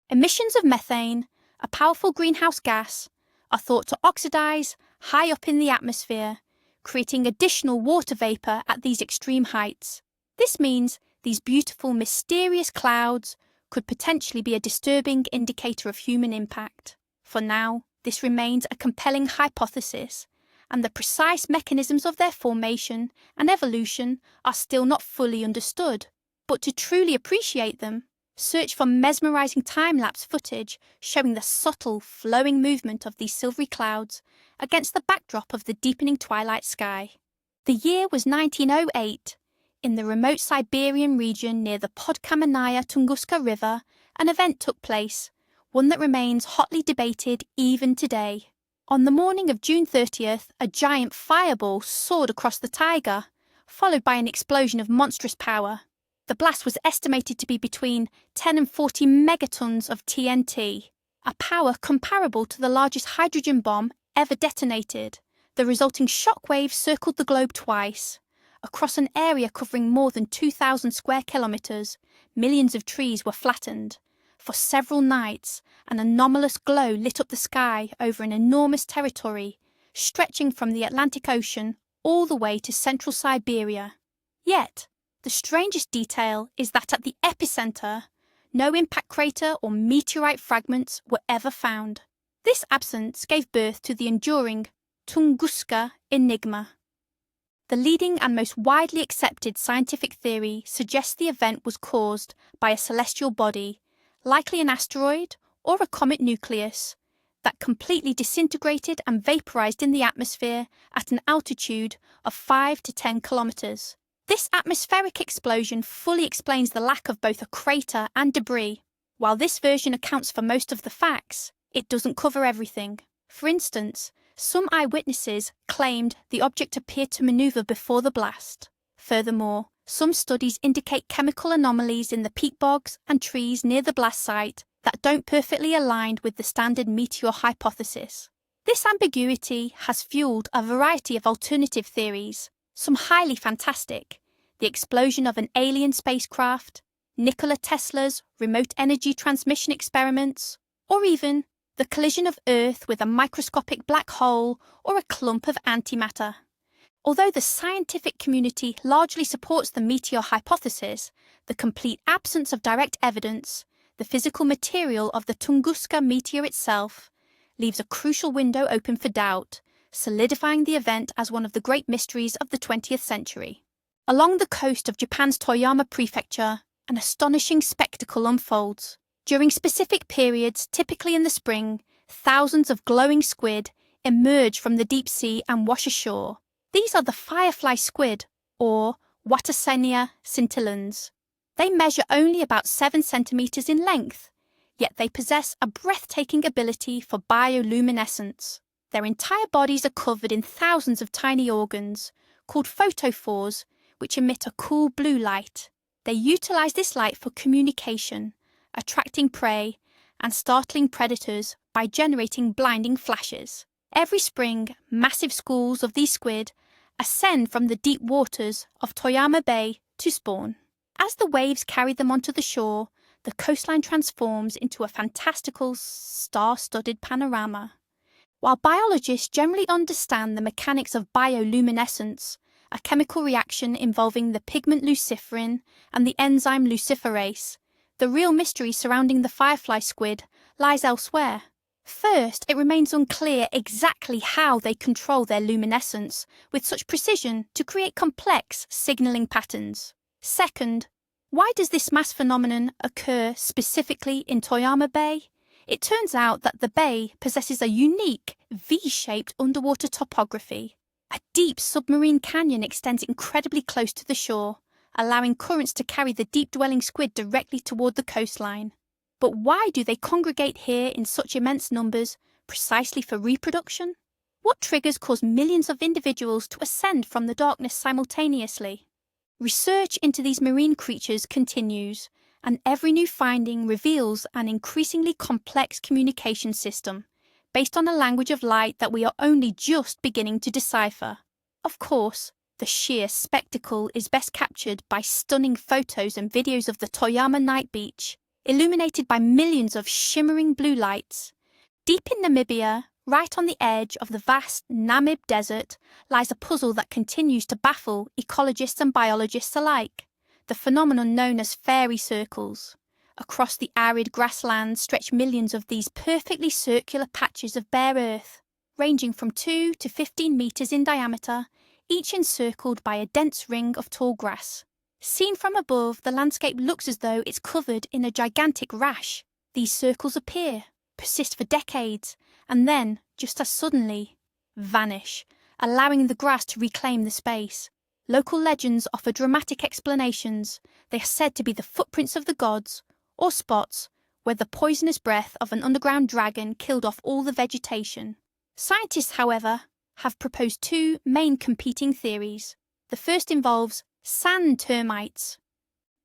Emissions of methane, a powerful greenhouse gas, are thought to oxidize high up in the atmosphere, creating additional water vapor at these extreme heights. This means these beautiful, mysterious clouds could potentially be a disturbing indicator of human impact. For now, this remains a compelling hypothesis, and the precise mechanisms of their formation and evolution are still not fully understood. But to truly appreciate them, search for mesmerizing time-lapse footage showing the subtle, flowing movement of these silvery clouds against the backdrop of the deepening twilight sky. The year was 1908. In the remote Siberian region near the Podkamennaya Tunguska River, an event took place, one that remains hotly debated even today. On the morning of June 30th, a giant fireball soared across the taiga, followed by an explosion of monstrous power. The blast was estimated to be between 10 and 40 megatons of TNT, a power comparable to the largest hydrogen bomb ever detonated. The resulting shockwaves circled the globe twice. Across an area covering more than 2,000 square kilometers, millions of trees were flattened. For several nights, an anomalous glow lit up the sky over an enormous territory, stretching from the Atlantic Ocean all the way to central Siberia. Yet, the strangest detail is that at the epicenter, no impact crater or meteorite fragments were ever found. This absence gave birth to the enduring Tunguska enigma. The leading and most widely accepted scientific theory suggests the event was caused by a celestial body, likely an asteroid or a comet nucleus, that completely disintegrated and vaporized in the atmosphere at an altitude of 5 to 10 kilometers. This atmospheric explosion fully explains the lack of both a crater and debris. While this version accounts for most of the facts, it doesn't cover everything. For instance, some eyewitnesses claimed the object appeared to maneuver before the blast. Furthermore, some studies indicate chemical anomalies in the peat bogs and trees near the blast site that don't perfectly align with the standard meteor hypothesis. This ambiguity has fueled a variety of alternative theories, some highly fantastic: the explosion of an alien spacecraft, Nikola Tesla's remote energy transmission experiments, or even the collision of Earth with a microscopic black hole or a clump of antimatter. Although the scientific community largely supports the meteor hypothesis, the complete absence of direct evidence, the physical material of the Tunguska meteor itself, leaves a crucial window open for doubt, solidifying the event as one of the great mysteries of the 20th century. Along the coast of Japan's Toyama Prefecture, An astonishing spectacle unfolds. During specific periods, typically in the spring, thousands of glowing squid emerge from the deep sea and wash ashore. These are the firefly squid, or Wattersonia scintillans. They measure only about 7 centimeters in length, yet they possess a breathtaking ability for bioluminescence. Their entire bodies are covered in thousands of tiny organs, called photophores, which emit a cool blue light. They utilize this light for communication, attracting prey, and startling predators by generating blinding flashes. Every spring, massive schools of these squid ascend from the deep waters of Toyama Bay to spawn. As the waves carry them onto the shore, the coastline transforms into a fantastical, star-studded panorama. While biologists generally understand the mechanics of bioluminescence, a chemical reaction involving the pigment luciferin and the enzyme luciferase, the real mystery surrounding the firefly squid lies elsewhere. First, it remains unclear exactly how they control their luminescence with such precision to create complex signalling patterns. Second, why does this mass phenomenon occur specifically in Toyama Bay? It turns out that the bay possesses a unique V-shaped underwater topography. A deep submarine canyon extends incredibly close to the shore, allowing currents to carry the deep-dwelling squid directly toward the coastline. But why do they congregate here in such immense numbers, precisely for reproduction? What triggers cause millions of individuals to ascend from the darkness simultaneously? Research into these marine creatures continues, and every new finding reveals an increasingly complex communication system, based on a language of light that we are only just beginning to decipher. Of course, the sheer spectacle is best captured by stunning photos and videos of the Toyama night beach, illuminated by millions of shimmering blue lights. Deep in Namibia, right on the edge of the vast Namib Desert, lies a puzzle that continues to baffle ecologists and biologists alike, the phenomenon known as fairy circles. Across the arid grasslands stretch millions of these perfectly circular patches of bare earth, ranging from 2 to 15 meters in diameter, each encircled by a dense ring of tall grass. Seen from above, the landscape looks as though it's covered in a gigantic rash. These circles appear, persist for decades, and then, just as suddenly, vanish, allowing the grass to reclaim the space. Local legends offer dramatic explanations. They are said to be the footprints of the gods, or spots where the poisonous breath of an underground dragon killed off all the vegetation. Scientists, however, have proposed 2 main competing theories. The first involves sand termites.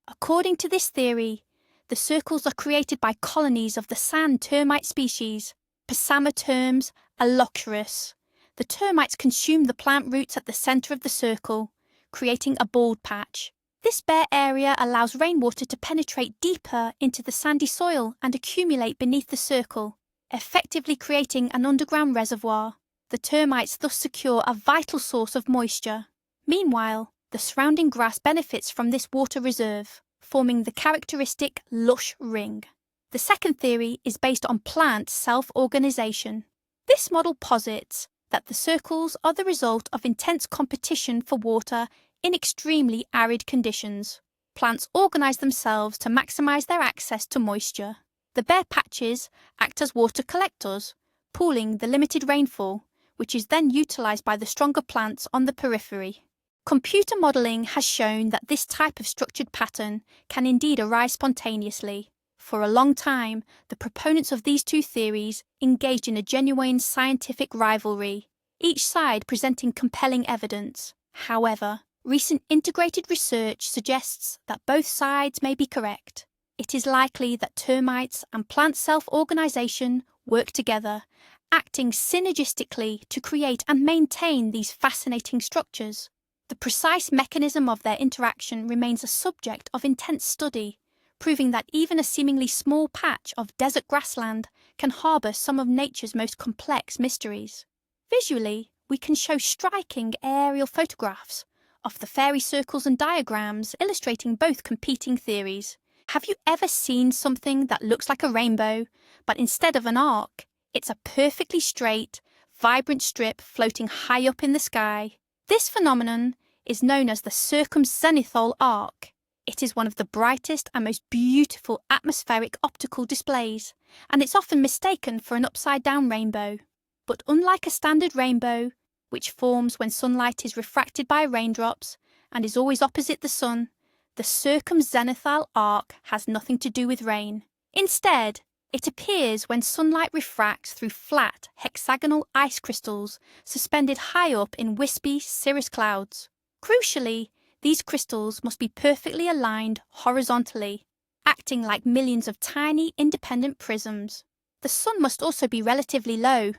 According to this theory, the circles are created by colonies of the sand termite species, Psamatherms allochirus. The termites consume the plant roots at the centre of the circle, creating a bald patch. This bare area allows rainwater to penetrate deeper into the sandy soil and accumulate beneath the circle, effectively creating an underground reservoir. The termites thus secure a vital source of moisture. Meanwhile, the surrounding grass benefits from this water reserve, forming the characteristic lush ring. The second theory is based on plant self-organisation. This model posits that the circles are the result of intense competition for water in extremely arid conditions. Plants organise themselves to maximise their access to moisture. The bare patches act as water collectors, pooling the limited rainfall, which is then utilised by the stronger plants on the periphery. Computer modelling has shown that this type of structured pattern can indeed arise spontaneously. For a long time, the proponents of these 2 theories engaged in a genuine scientific rivalry, each side presenting compelling evidence. However, recent integrated research suggests that both sides may be correct. It is likely that termites and plant self-organisation work together, acting synergistically to create and maintain these fascinating structures. The precise mechanism of their interaction remains a subject of intense study, proving that even a seemingly small patch of desert grassland can harbour some of nature's most complex mysteries. Visually, we can show striking aerial photographs of the fairy circles and diagrams illustrating both competing theories. Have you ever seen something that looks like a rainbow, but instead of an arc, it's a perfectly straight, vibrant strip floating high up in the sky? This phenomenon is known as the circumzenithal arc. It is one of the brightest and most beautiful atmospheric optical displays, and it's often mistaken for an upside-down rainbow. But unlike a standard rainbow, which forms when sunlight is refracted by raindrops and is always opposite the sun, the circumzenithal arc has nothing to do with rain. Instead, it appears when sunlight refracts through flat, hexagonal ice crystals suspended high up in wispy cirrus clouds. Crucially, these crystals must be perfectly aligned horizontally, acting like millions of tiny, independent prisms. The sun must also be relatively low,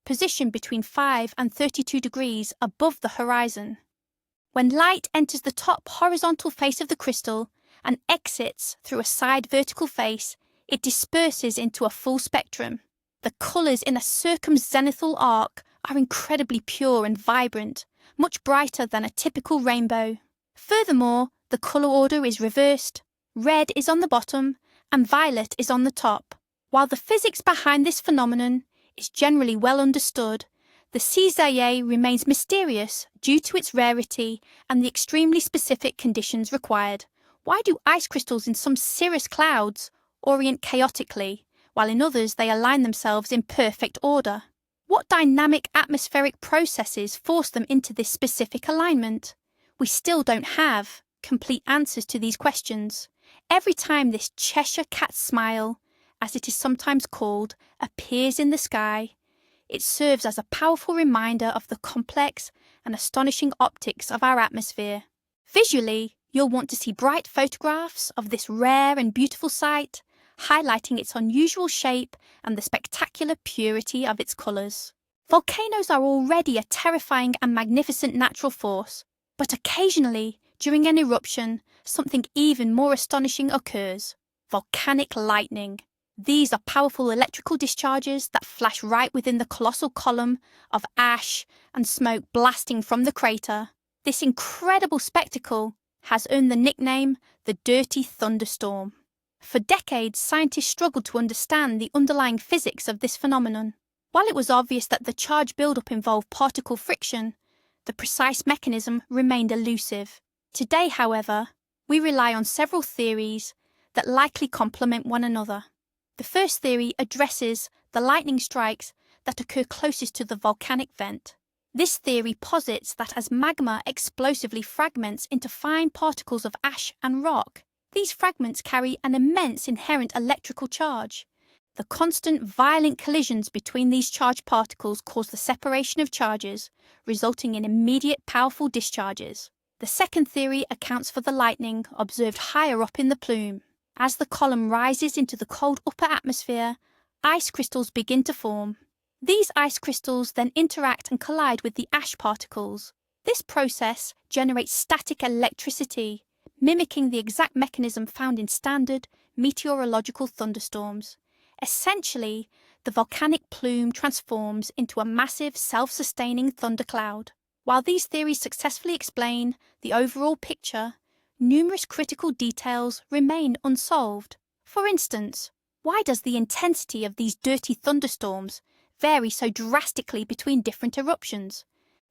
positioned between 5 and 32 degrees above the horizon. When light enters the top horizontal face of the crystal and exits through a side vertical face, it disperses into a full spectrum. The colours in a circumzenithal arc are incredibly pure and vibrant, much brighter than a typical rainbow. Furthermore, the colour order is reversed. Red is on the bottom and violet is on the top. While the physics behind this phenomenon is generally well understood, the cisaille remains mysterious due to its rarity and the extremely specific conditions required. Why do ice crystals in some cirrus clouds orient chaotically, while in others they align themselves in perfect order? What dynamic atmospheric processes force them into this specific alignment? We still don't have complete answers to these questions. Every time this Cheshire cat smile, as it is sometimes called, appears in the sky, it serves as a powerful reminder of the complex and astonishing optics of our atmosphere. Visually, you'll want to see bright photographs of this rare and beautiful sight, highlighting its unusual shape and the spectacular purity of its colours. Volcanoes are already a terrifying and magnificent natural force, but occasionally, during an eruption, something even more astonishing occurs: volcanic lightning. These are powerful electrical discharges that flash right within the colossal column of ash and smoke blasting from the crater. This incredible spectacle has earned the nickname the Dirty Thunderstorm. For decades, scientists struggled to understand the underlying physics of this phenomenon. While it was obvious that the charge buildup involved particle friction, the precise mechanism remained elusive. Today, however, we rely on several theories that likely complement one another. The first theory addresses the lightning strikes that occur closest to the volcanic vent. This theory posits that as magma explosively fragments into fine particles of ash and rock, these fragments carry an immense inherent electrical charge. The constant violent collisions between these charged particles cause the separation of charges, resulting in immediate powerful discharges. The second theory accounts for the lightning observed higher up in the plume. As the column rises into the cold upper atmosphere, ice crystals begin to form. These ice crystals then interact and collide with the ash particles. This process generates static electricity, mimicking the exact mechanism found in standard meteorological thunderstorms. Essentially, the volcanic plume transforms into a massive self-sustaining thundercloud. While these theories successfully explain the overall picture, numerous critical details remain unsolved. For instance, why does the intensity of these dirty thunderstorms vary so drastically between different eruptions?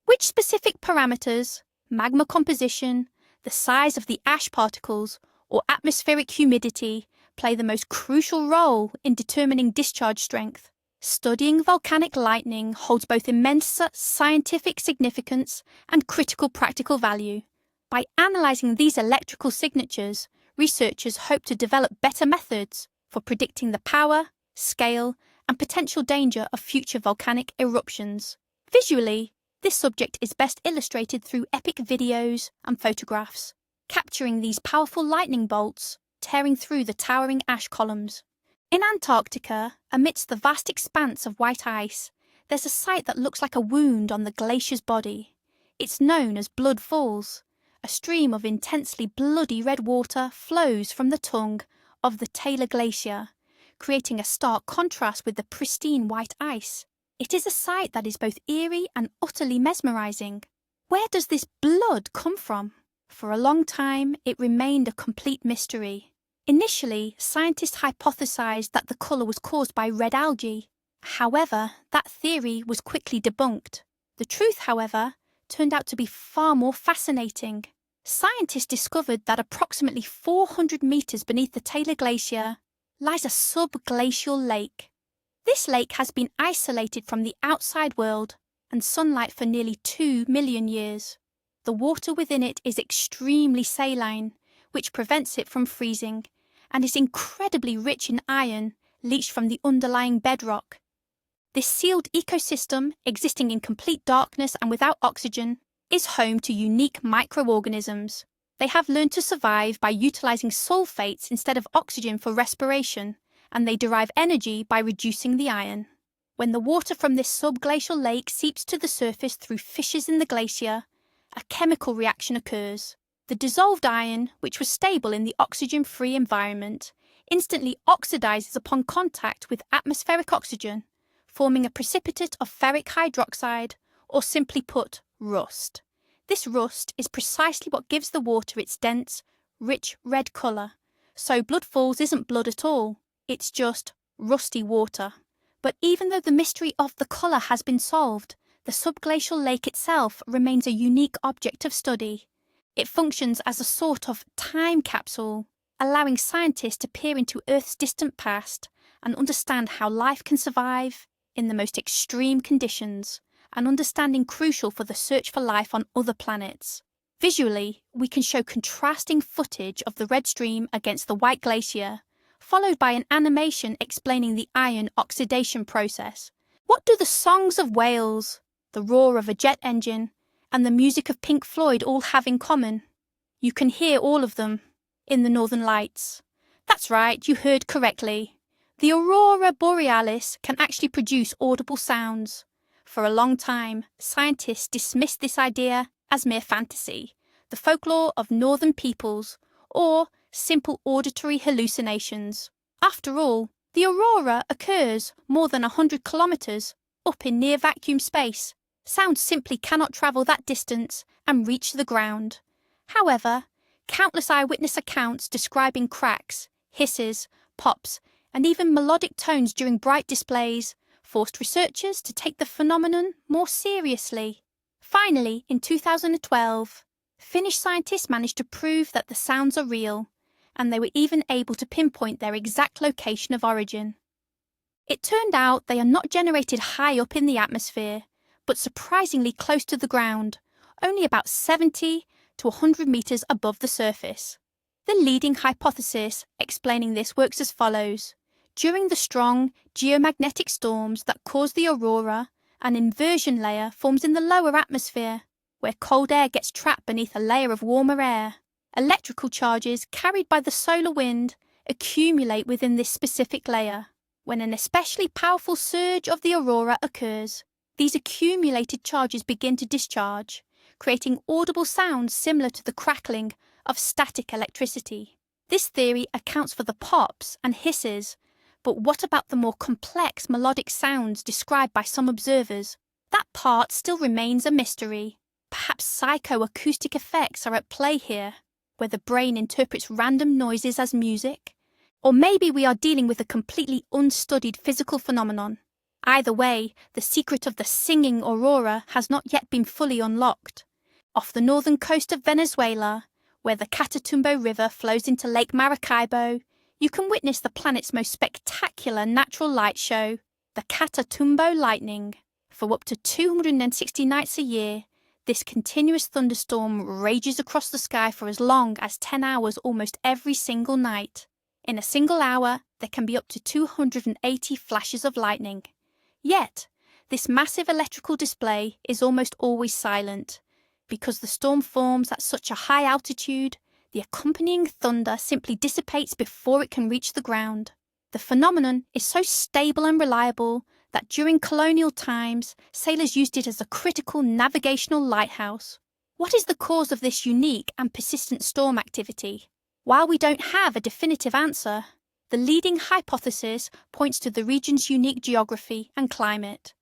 Which specific parameters, magma composition, the size of the ash particles, or atmospheric humidity play the most crucial role in determining discharge strength? Studying volcanic lightning holds both immense scientific significance and critical practical value. By analysing these electrical signatures, researchers hope to develop better methods for predicting the power, scale, and potential danger of future volcanic eruptions. Visually, this subject is best illustrated through epic videos and photographs, capturing these powerful lightning bolts tearing through the towering ash columns. In Antarctica, amidst the vast expanse of white ice, there's a sight that looks like a wound on the glacier's body. It's known as Blood Falls. A stream of intensely bloody red water flows from the tongue of the Taylor Glacier, creating a stark contrast with the pristine white ice. It is a sight that is both eerie and utterly mesmerizing. Where does this blood come from? For a long time, it remained a complete mystery. Initially, scientists hypothesized that the color was caused by red algae. However, that theory was quickly debunked. The truth, however, turned out to be far more fascinating. Scientists discovered that approximately 400 meters beneath the Taylor Glacier lies a subglacial lake. This lake has been isolated from the outside world and sunlight for nearly 2 million years. The water within it is extremely saline, which prevents it from freezing, and is incredibly rich in iron leached from the underlying bedrock. This sealed ecosystem, existing in complete darkness and without oxygen, is home to unique microorganisms. They have learned to survive by utilizing sulfates instead of oxygen for respiration, and they derive energy by reducing the iron. When the water from this subglacial lake seeps to the surface through fissures in the glacier, a chemical reaction occurs. The dissolved iron, which was stable in the oxygen-free environment, instantly oxidizes upon contact with atmospheric oxygen, forming a precipitate of ferric hydroxide, or simply put, rust. This rust is precisely what gives the water its dense, rich red colour. So Blood Falls isn't blood at all, it's just rusty water. But even though the mystery of the colour has been solved, the subglacial lake itself remains a unique object of study. It functions as a sort of time capsule, allowing scientists to peer into Earth's distant past and understand how life can survive in the most extreme conditions, an understanding crucial for the search for life on other planets. Visually, we can show contrasting footage of the red stream against the white glacier, followed by an animation explaining the iron oxidation process. What do the songs of whales, the roar of a jet engine, and the music of Pink Floyd all have in common? You can hear all of them in the Northern Lights. That's right, you heard correctly. The aurora borealis can actually produce audible sounds. For a long time, scientists dismissed this idea as mere fantasy, the folklore of northern peoples, or simple auditory hallucinations. After all, the aurora occurs more than 100 kilometers up in near vacuum space. Sound simply cannot travel that distance and reach the ground. However, countless eyewitness accounts describing cracks, hisses, pops, and even melodic tones during bright displays forced researchers to take the phenomenon more seriously. Finally, in 2012, Finnish scientists managed to prove that the sounds are real, and they were even able to pinpoint their exact location of origin. It turned out they are not generated high up in the atmosphere, but surprisingly close to the ground, only about 70 to 100 meters above the surface. The leading hypothesis explaining this works as follows. During the strong geomagnetic storms that cause the aurora, an inversion layer forms in the lower atmosphere, where cold air gets trapped beneath a layer of warmer air. Electrical charges carried by the solar wind accumulate within this specific layer. When an especially powerful surge of the aurora occurs, these accumulated charges begin to discharge, creating audible sounds similar to the crackling of static electricity. This theory accounts for the pops and hisses, but what about the more complex melodic sounds described by some observers? That part still remains a mystery. Perhaps psychoacoustic effects are at play here, where the brain interprets random noises as music? Or maybe we are dealing with a completely unstudied physical phenomenon. Either way, the secret of the singing aurora has not yet been fully unlocked. Off the northern coast of Venezuela, where the Catatumbo River flows into Lake Maracaibo, you can witness the planet's most spectacular natural light show, the Catatumbo lightning. For up to 260 nights a year, this continuous thunderstorm rages across the sky for as long as 10 hours almost every single night. In a single hour, there can be up to 280 flashes of lightning. Yet, this massive electrical display is almost always silent. Because the storm forms at such a high altitude, the accompanying thunder simply dissipates before it can reach the ground. The phenomenon is so stable and reliable that during colonial times, sailors used it as a critical navigational lighthouse. What is the cause of this unique and persistent storm activity? While we don't have a definitive answer, the leading hypothesis points to the region's unique geography and climate.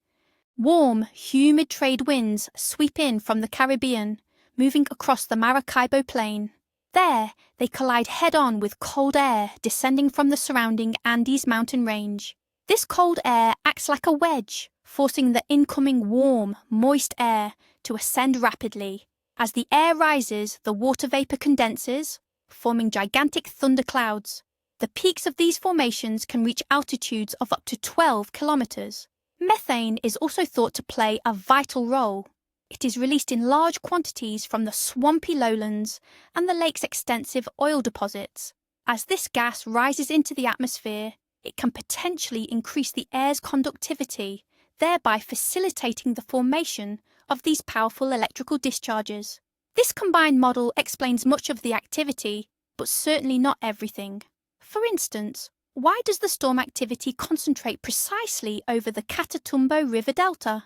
Warm, humid trade winds sweep in from the Caribbean, moving across the Maracaibo Plain. There, they collide head-on with cold air descending from the surrounding Andes mountain range. This cold air acts like a wedge, forcing the incoming warm, moist air to ascend rapidly. As the air rises, the water vapor condenses, forming gigantic thunderclouds. The peaks of these formations can reach altitudes of up to 12 kilometers. Methane is also thought to play a vital role. It is released in large quantities from the swampy lowlands and the lake's extensive oil deposits. As this gas rises into the atmosphere, it can potentially increase the air's conductivity, thereby facilitating the formation of these powerful electrical discharges. This combined model explains much of the activity, but certainly not everything. For instance, why does the storm activity concentrate precisely over the Catatumbo River Delta?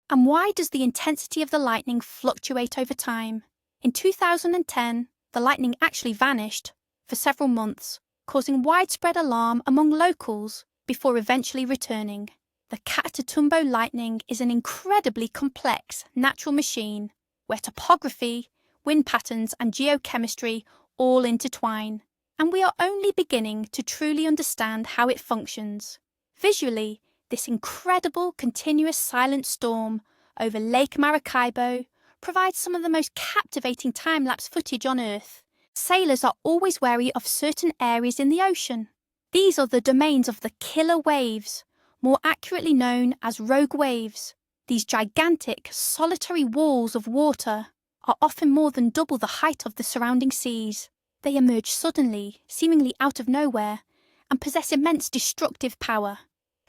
And why does the intensity of the lightning fluctuate over time? In 2010, the lightning actually vanished for several months, causing widespread alarm among locals before eventually returning. The Catatumbo lightning is an incredibly complex natural machine where topography, wind patterns, and geochemistry all intertwine, and we are only beginning to truly understand how it functions. Visually, this incredible continuous silent storm over Lake Maracaibo provides some of the most captivating time-lapse footage on Earth. Sailors are always wary of certain areas in the ocean. These are the domains of the killer waves, more accurately known as rogue waves. These gigantic, solitary walls of water are often more than double the height of the surrounding seas. They emerge suddenly, seemingly out of nowhere, and possess immense destructive power.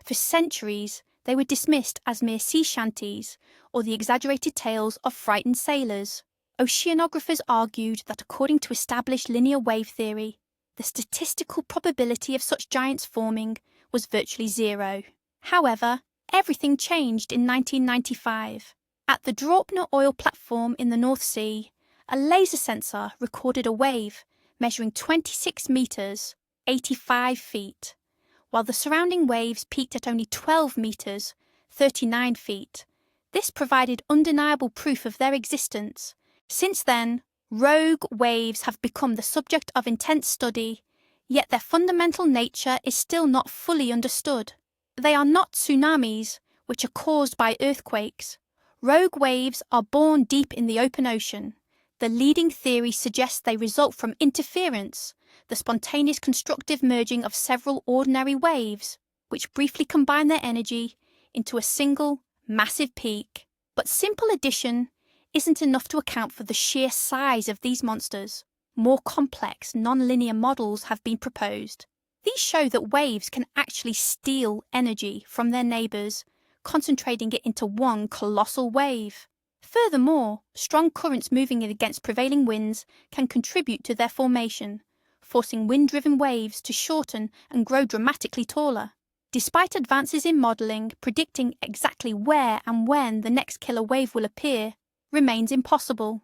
For centuries, they were dismissed as mere sea shanties or the exaggerated tales of frightened sailors. Oceanographers argued that according to established linear wave theory, the statistical probability of such giants forming was virtually zero. However, everything changed in 1995. At the Draupner oil platform in the North Sea, a laser sensor recorded a wave measuring 26 meters, 85 feet, while the surrounding waves peaked at only 12 meters, 39 feet. This provided undeniable proof of their existence. Since then, rogue waves have become the subject of intense study, yet their fundamental nature is still not fully understood. They are not tsunamis, which are caused by earthquakes. Rogue waves are born deep in the open ocean. The leading theory suggests they result from interference, the spontaneous constructive merging of several ordinary waves, which briefly combine their energy into a single, massive peak. But simple addition isn't enough to account for the sheer size of these monsters. More complex, non-linear models have been proposed. These show that waves can actually steal energy from their neighbours, concentrating it into one colossal wave. Furthermore, strong currents moving against prevailing winds can contribute to their formation, forcing wind-driven waves to shorten and grow dramatically taller. Despite advances in modelling predicting exactly where and when the next killer wave will appear, remains impossible.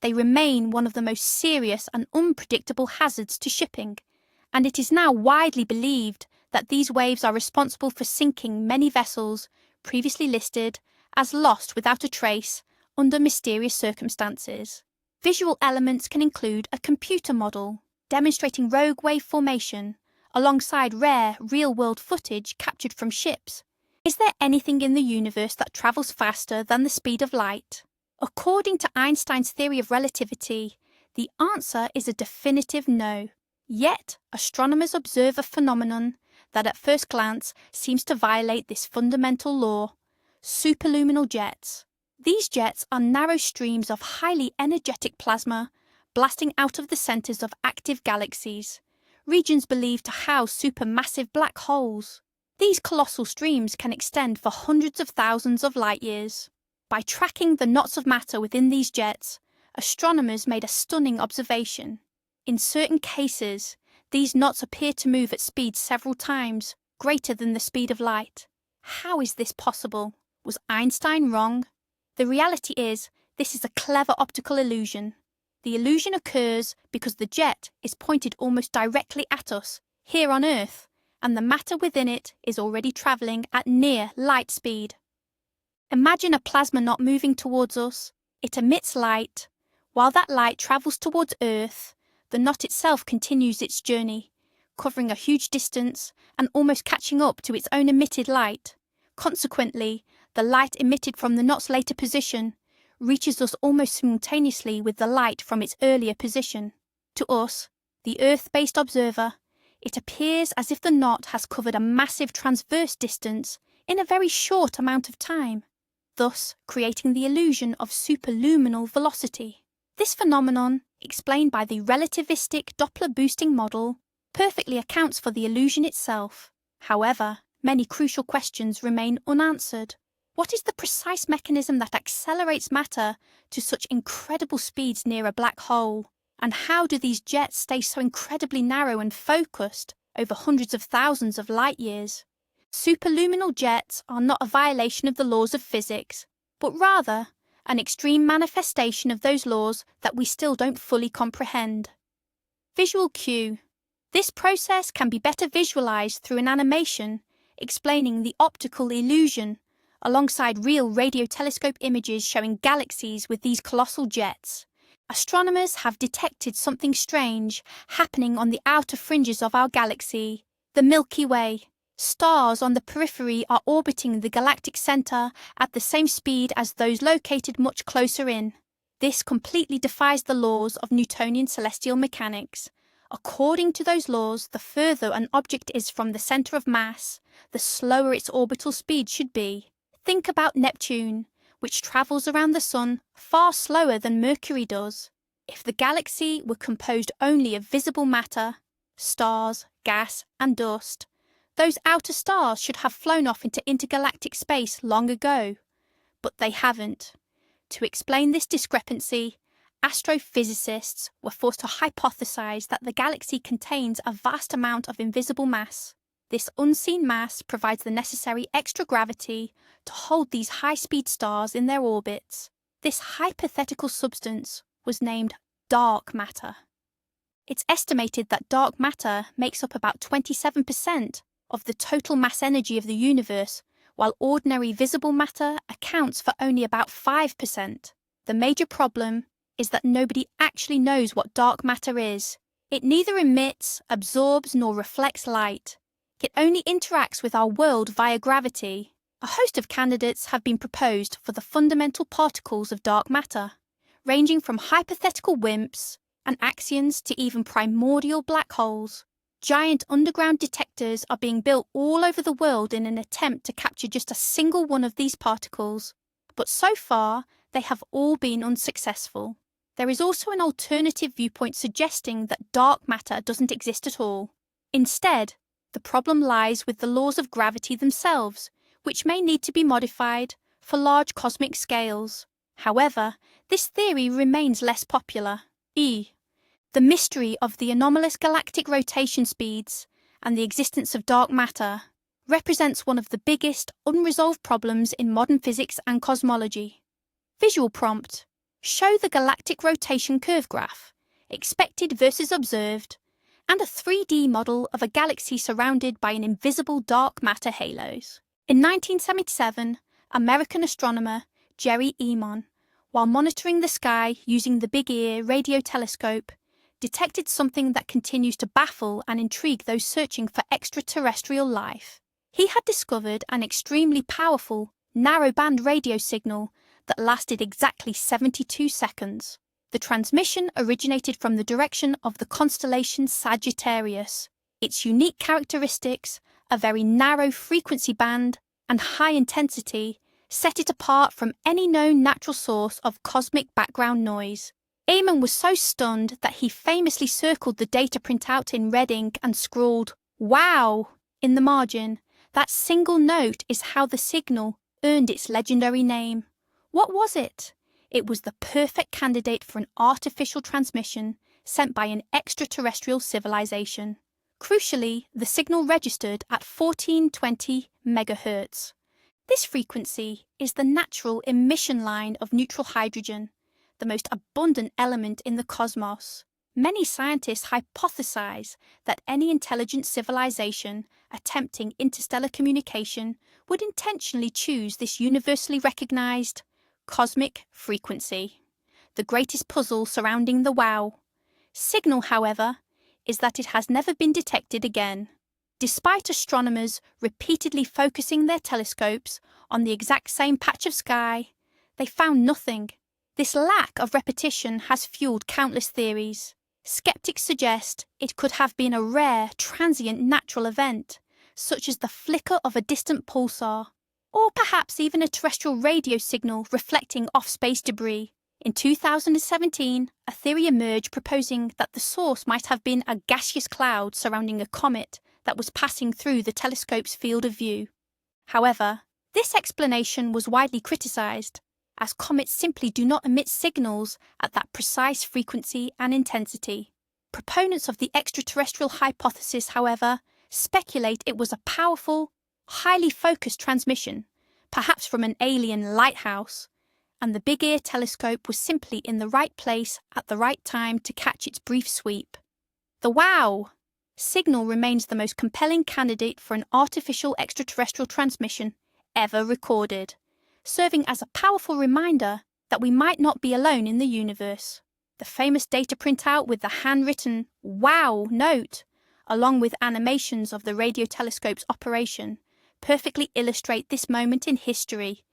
They remain one of the most serious and unpredictable hazards to shipping, and it is now widely believed that these waves are responsible for sinking many vessels previously listed as lost without a trace under mysterious circumstances. Visual elements can include a computer model demonstrating rogue wave formation alongside rare, real-world footage captured from ships. Is there anything in the universe that travels faster than the speed of light? According to Einstein's theory of relativity, the answer is a definitive no. Yet, astronomers observe a phenomenon that at first glance seems to violate this fundamental law: superluminal jets. These jets are narrow streams of highly energetic plasma blasting out of the centres of active galaxies, regions believed to house supermassive black holes. These colossal streams can extend for hundreds of thousands of light years. By tracking the knots of matter within these jets, astronomers made a stunning observation. In certain cases, these knots appear to move at speeds several times greater than the speed of light. How is this possible? Was Einstein wrong? The reality is, this is a clever optical illusion. The illusion occurs because the jet is pointed almost directly at us, here on Earth, and the matter within it is already travelling at near light speed. Imagine a plasma knot moving towards us. It emits light. While that light travels towards Earth, the knot itself continues its journey, covering a huge distance and almost catching up to its own emitted light. Consequently, the light emitted from the knot's later position reaches us almost simultaneously with the light from its earlier position. To us, the Earth-based observer, it appears as if the knot has covered a massive transverse distance in a very short amount of time, thus creating the illusion of superluminal velocity. This phenomenon, explained by the relativistic Doppler boosting model, perfectly accounts for the illusion itself. However, many crucial questions remain unanswered. What is the precise mechanism that accelerates matter to such incredible speeds near a black hole? And how do these jets stay so incredibly narrow and focused over hundreds of thousands of light years? Superluminal jets are not a violation of the laws of physics, but rather an extreme manifestation of those laws that we still don't fully comprehend. Visual cue. This process can be better visualized through an animation explaining the optical illusion, alongside real radio telescope images showing galaxies with these colossal jets. Astronomers have detected something strange happening on the outer fringes of our galaxy, the Milky Way. Stars on the periphery are orbiting the galactic center at the same speed as those located much closer in. This completely defies the laws of Newtonian celestial mechanics. According to those laws, the further an object is from the center of mass, the slower its orbital speed should be. Think about Neptune, which travels around the Sun far slower than Mercury does. If the galaxy were composed only of visible matter, stars, gas, and dust, those outer stars should have flown off into intergalactic space long ago. But they haven't. To explain this discrepancy, astrophysicists were forced to hypothesize that the galaxy contains a vast amount of invisible mass. This unseen mass provides the necessary extra gravity to hold these high-speed stars in their orbits. This hypothetical substance was named dark matter. It's estimated that dark matter makes up about 27% of the total mass energy of the universe, while ordinary visible matter accounts for only about 5%. The major problem is that nobody actually knows what dark matter is. It neither emits, absorbs, nor reflects light. It only interacts with our world via gravity. A host of candidates have been proposed for the fundamental particles of dark matter, ranging from hypothetical WIMPs and axions to even primordial black holes. Giant underground detectors are being built all over the world in an attempt to capture just a single one of these particles, but so far they have all been unsuccessful. There is also an alternative viewpoint suggesting that dark matter doesn't exist at all. Instead, the problem lies with the laws of gravity themselves, which may need to be modified for large cosmic scales. However, this theory remains less popular. The mystery of the anomalous galactic rotation speeds and the existence of dark matter represents one of the biggest unresolved problems in modern physics and cosmology. Visual prompt: show the galactic rotation curve graph, expected versus observed, and a 3D model of a galaxy surrounded by an invisible dark matter halos. In 1977, American astronomer Jerry Ehman, while monitoring the sky using the Big Ear radio telescope, detected something that continues to baffle and intrigue those searching for extraterrestrial life. He had discovered an extremely powerful, narrow-band radio signal that lasted exactly 72 seconds. The transmission originated from the direction of the constellation Sagittarius. Its unique characteristics, a very narrow frequency band and high intensity, set it apart from any known natural source of cosmic background noise. Ehman was so stunned that he famously circled the data printout in red ink and scrawled, "Wow!" in the margin. That single note is how the signal earned its legendary name. What was it? It was the perfect candidate for an artificial transmission sent by an extraterrestrial civilization. Crucially, the signal registered at 1420 MHz. This frequency is the natural emission line of neutral hydrogen, the most abundant element in the cosmos. Many scientists hypothesize that any intelligent civilization attempting interstellar communication would intentionally choose this universally recognized cosmic frequency. The greatest puzzle surrounding the WOW signal, however, is that it has never been detected again. Despite astronomers repeatedly focusing their telescopes on the exact same patch of sky, they found nothing. This lack of repetition has fueled countless theories. Skeptics suggest it could have been a rare, transient natural event, such as the flicker of a distant pulsar, or perhaps even a terrestrial radio signal reflecting off space debris. In 2017, a theory emerged proposing that the source might have been a gaseous cloud surrounding a comet that was passing through the telescope's field of view. However, this explanation was widely criticized, as comets simply do not emit signals at that precise frequency and intensity. Proponents of the extraterrestrial hypothesis, however, speculate it was a powerful, highly focused transmission, perhaps from an alien lighthouse, and the Big Ear telescope was simply in the right place at the right time to catch its brief sweep. The WOW signal remains the most compelling candidate for an artificial extraterrestrial transmission ever recorded, serving as a powerful reminder that we might not be alone in the universe. The famous data printout with the handwritten "Wow" note, along with animations of the radio telescope's operation, perfectly illustrate this moment in history.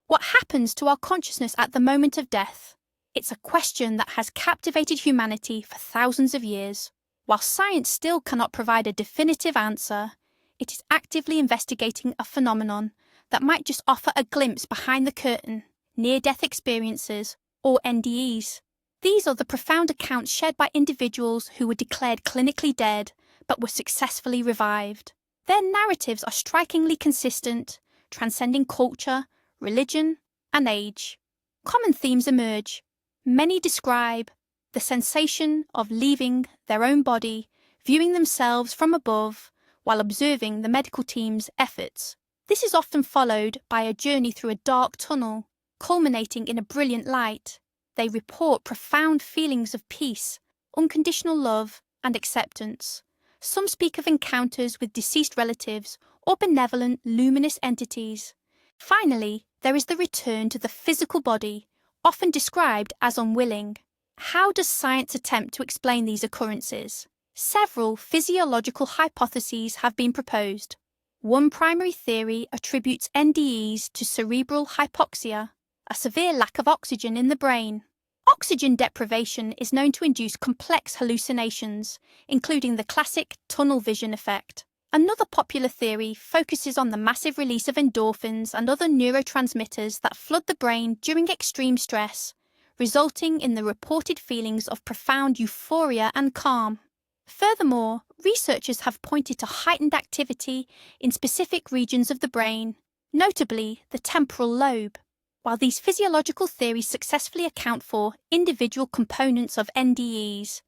What happens to our consciousness at the moment of death? It's a question that has captivated humanity for thousands of years. While science still cannot provide a definitive answer, it is actively investigating a phenomenon that might just offer a glimpse behind the curtain, near-death experiences, or NDEs. These are the profound accounts shared by individuals who were declared clinically dead but were successfully revived. Their narratives are strikingly consistent, transcending culture, religion, and age. Common themes emerge. Many describe the sensation of leaving their own body, viewing themselves from above, while observing the medical team's efforts. This is often followed by a journey through a dark tunnel, culminating in a brilliant light. They report profound feelings of peace, unconditional love, and acceptance. Some speak of encounters with deceased relatives or benevolent, luminous entities. Finally, there is the return to the physical body, often described as unwilling. How does science attempt to explain these occurrences? Several physiological hypotheses have been proposed. One primary theory attributes NDEs to cerebral hypoxia, a severe lack of oxygen in the brain. Oxygen deprivation is known to induce complex hallucinations, including the classic tunnel vision effect. Another popular theory focuses on the massive release of endorphins and other neurotransmitters that flood the brain during extreme stress, resulting in the reported feelings of profound euphoria and calm. Furthermore, researchers have pointed to heightened activity in specific regions of the brain, notably the temporal lobe. While these physiological theories successfully account for individual components of NDEs,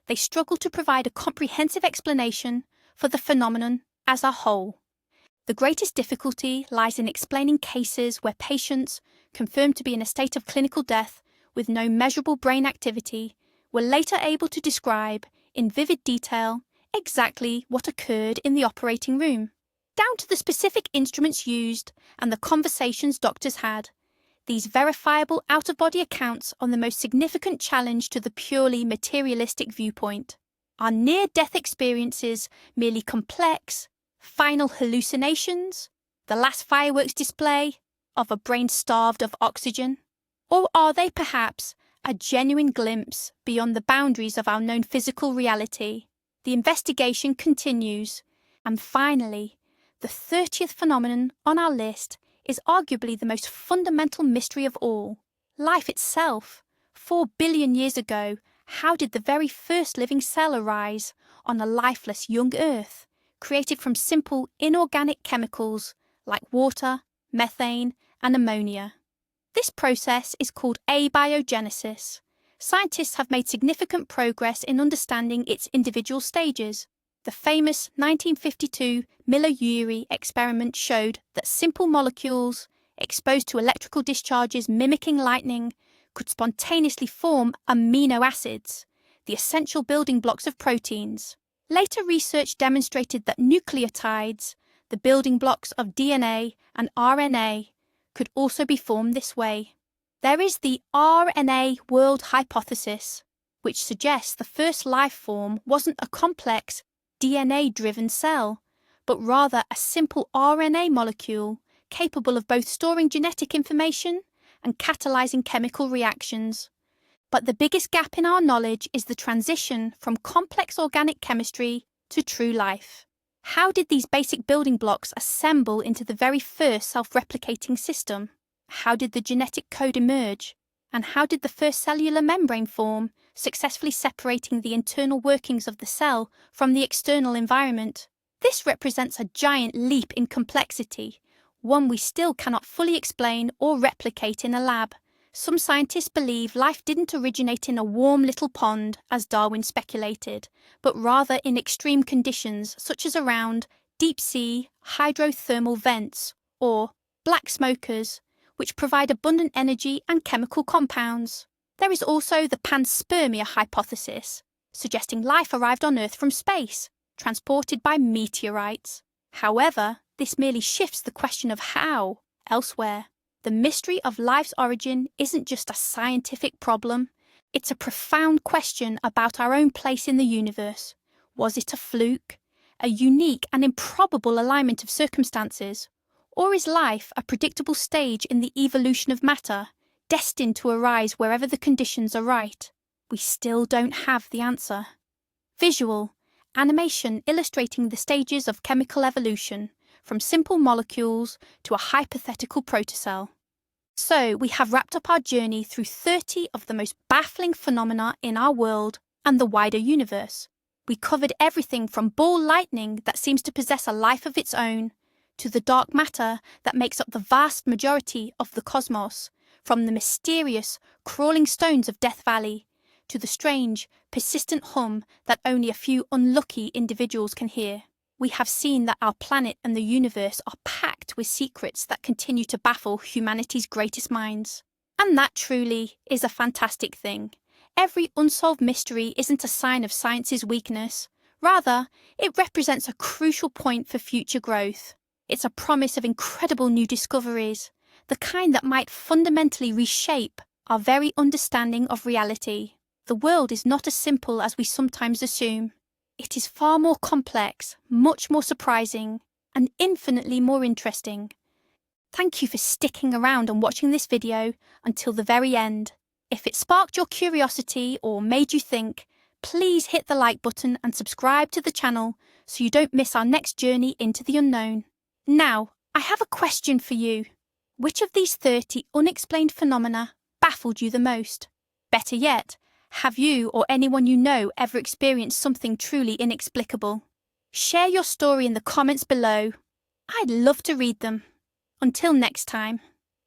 they struggle to provide a comprehensive explanation for the phenomenon as a whole. The greatest difficulty lies in explaining cases where patients, confirmed to be in a state of clinical death with no measurable brain activity, were later able to describe in vivid detail exactly what occurred in the operating room, down to the specific instruments used and the conversations doctors had. These verifiable out-of-body accounts are the most significant challenge to the purely materialistic viewpoint. Are near-death experiences merely complex, final hallucinations, the last fireworks display of a brain starved of oxygen? Or are they perhaps a genuine glimpse beyond the boundaries of our known physical reality? The investigation continues, and finally, the 30th phenomenon on our list is arguably the most fundamental mystery of all. Life itself. 4 billion years ago, how did the very first living cell arise on a lifeless young Earth, created from simple inorganic chemicals like water, methane, and ammonia? This process is called abiogenesis. Scientists have made significant progress in understanding its individual stages. The famous 1952 Miller-Urey experiment showed that simple molecules, exposed to electrical discharges mimicking lightning, could spontaneously form amino acids, the essential building blocks of proteins. Later research demonstrated that nucleotides, the building blocks of DNA and RNA, could also be formed this way. There is the RNA world hypothesis, which suggests the first life form wasn't a complex DNA-driven cell, but rather a simple RNA molecule capable of both storing genetic information and catalyzing chemical reactions. But the biggest gap in our knowledge is the transition from complex organic chemistry to true life. How did these basic building blocks assemble into the very first self-replicating system? How did the genetic code emerge? And how did the first cellular membrane form, successfully separating the internal workings of the cell from the external environment? This represents a giant leap in complexity, one we still cannot fully explain or replicate in a lab. Some scientists believe life didn't originate in a warm little pond, as Darwin speculated, but rather in extreme conditions such as around deep-sea hydrothermal vents, or black smokers, which provide abundant energy and chemical compounds. There is also the panspermia hypothesis, suggesting life arrived on Earth from space, transported by meteorites. However, this merely shifts the question of how elsewhere. The mystery of life's origin isn't just a scientific problem, it's a profound question about our own place in the universe. Was it a fluke, a unique and improbable alignment of circumstances? Or is life a predictable stage in the evolution of matter, destined to arise wherever the conditions are right? We still don't have the answer. Visual, animation illustrating the stages of chemical evolution, from simple molecules to a hypothetical protocell. So we have wrapped up our journey through 30 of the most baffling phenomena in our world and the wider universe. We covered everything from ball lightning that seems to possess a life of its own, to the dark matter that makes up the vast majority of the cosmos, from the mysterious, crawling stones of Death Valley, to the strange, persistent hum that only a few unlucky individuals can hear. We have seen that our planet and the universe are packed with secrets that continue to baffle humanity's greatest minds. And that truly is a fantastic thing. Every unsolved mystery isn't a sign of science's weakness. Rather, it represents a crucial point for future growth. It's a promise of incredible new discoveries, the kind that might fundamentally reshape our very understanding of reality. The world is not as simple as we sometimes assume. It is far more complex, much more surprising, and infinitely more interesting. Thank you for sticking around and watching this video until the very end. If it sparked your curiosity or made you think, please hit the like button and subscribe to the channel so you don't miss our next journey into the unknown. Now, I have a question for you. Which of these 30 unexplained phenomena baffled you the most? Better yet, have you or anyone you know ever experienced something truly inexplicable? Share your story in the comments below. I'd love to read them. Until next time.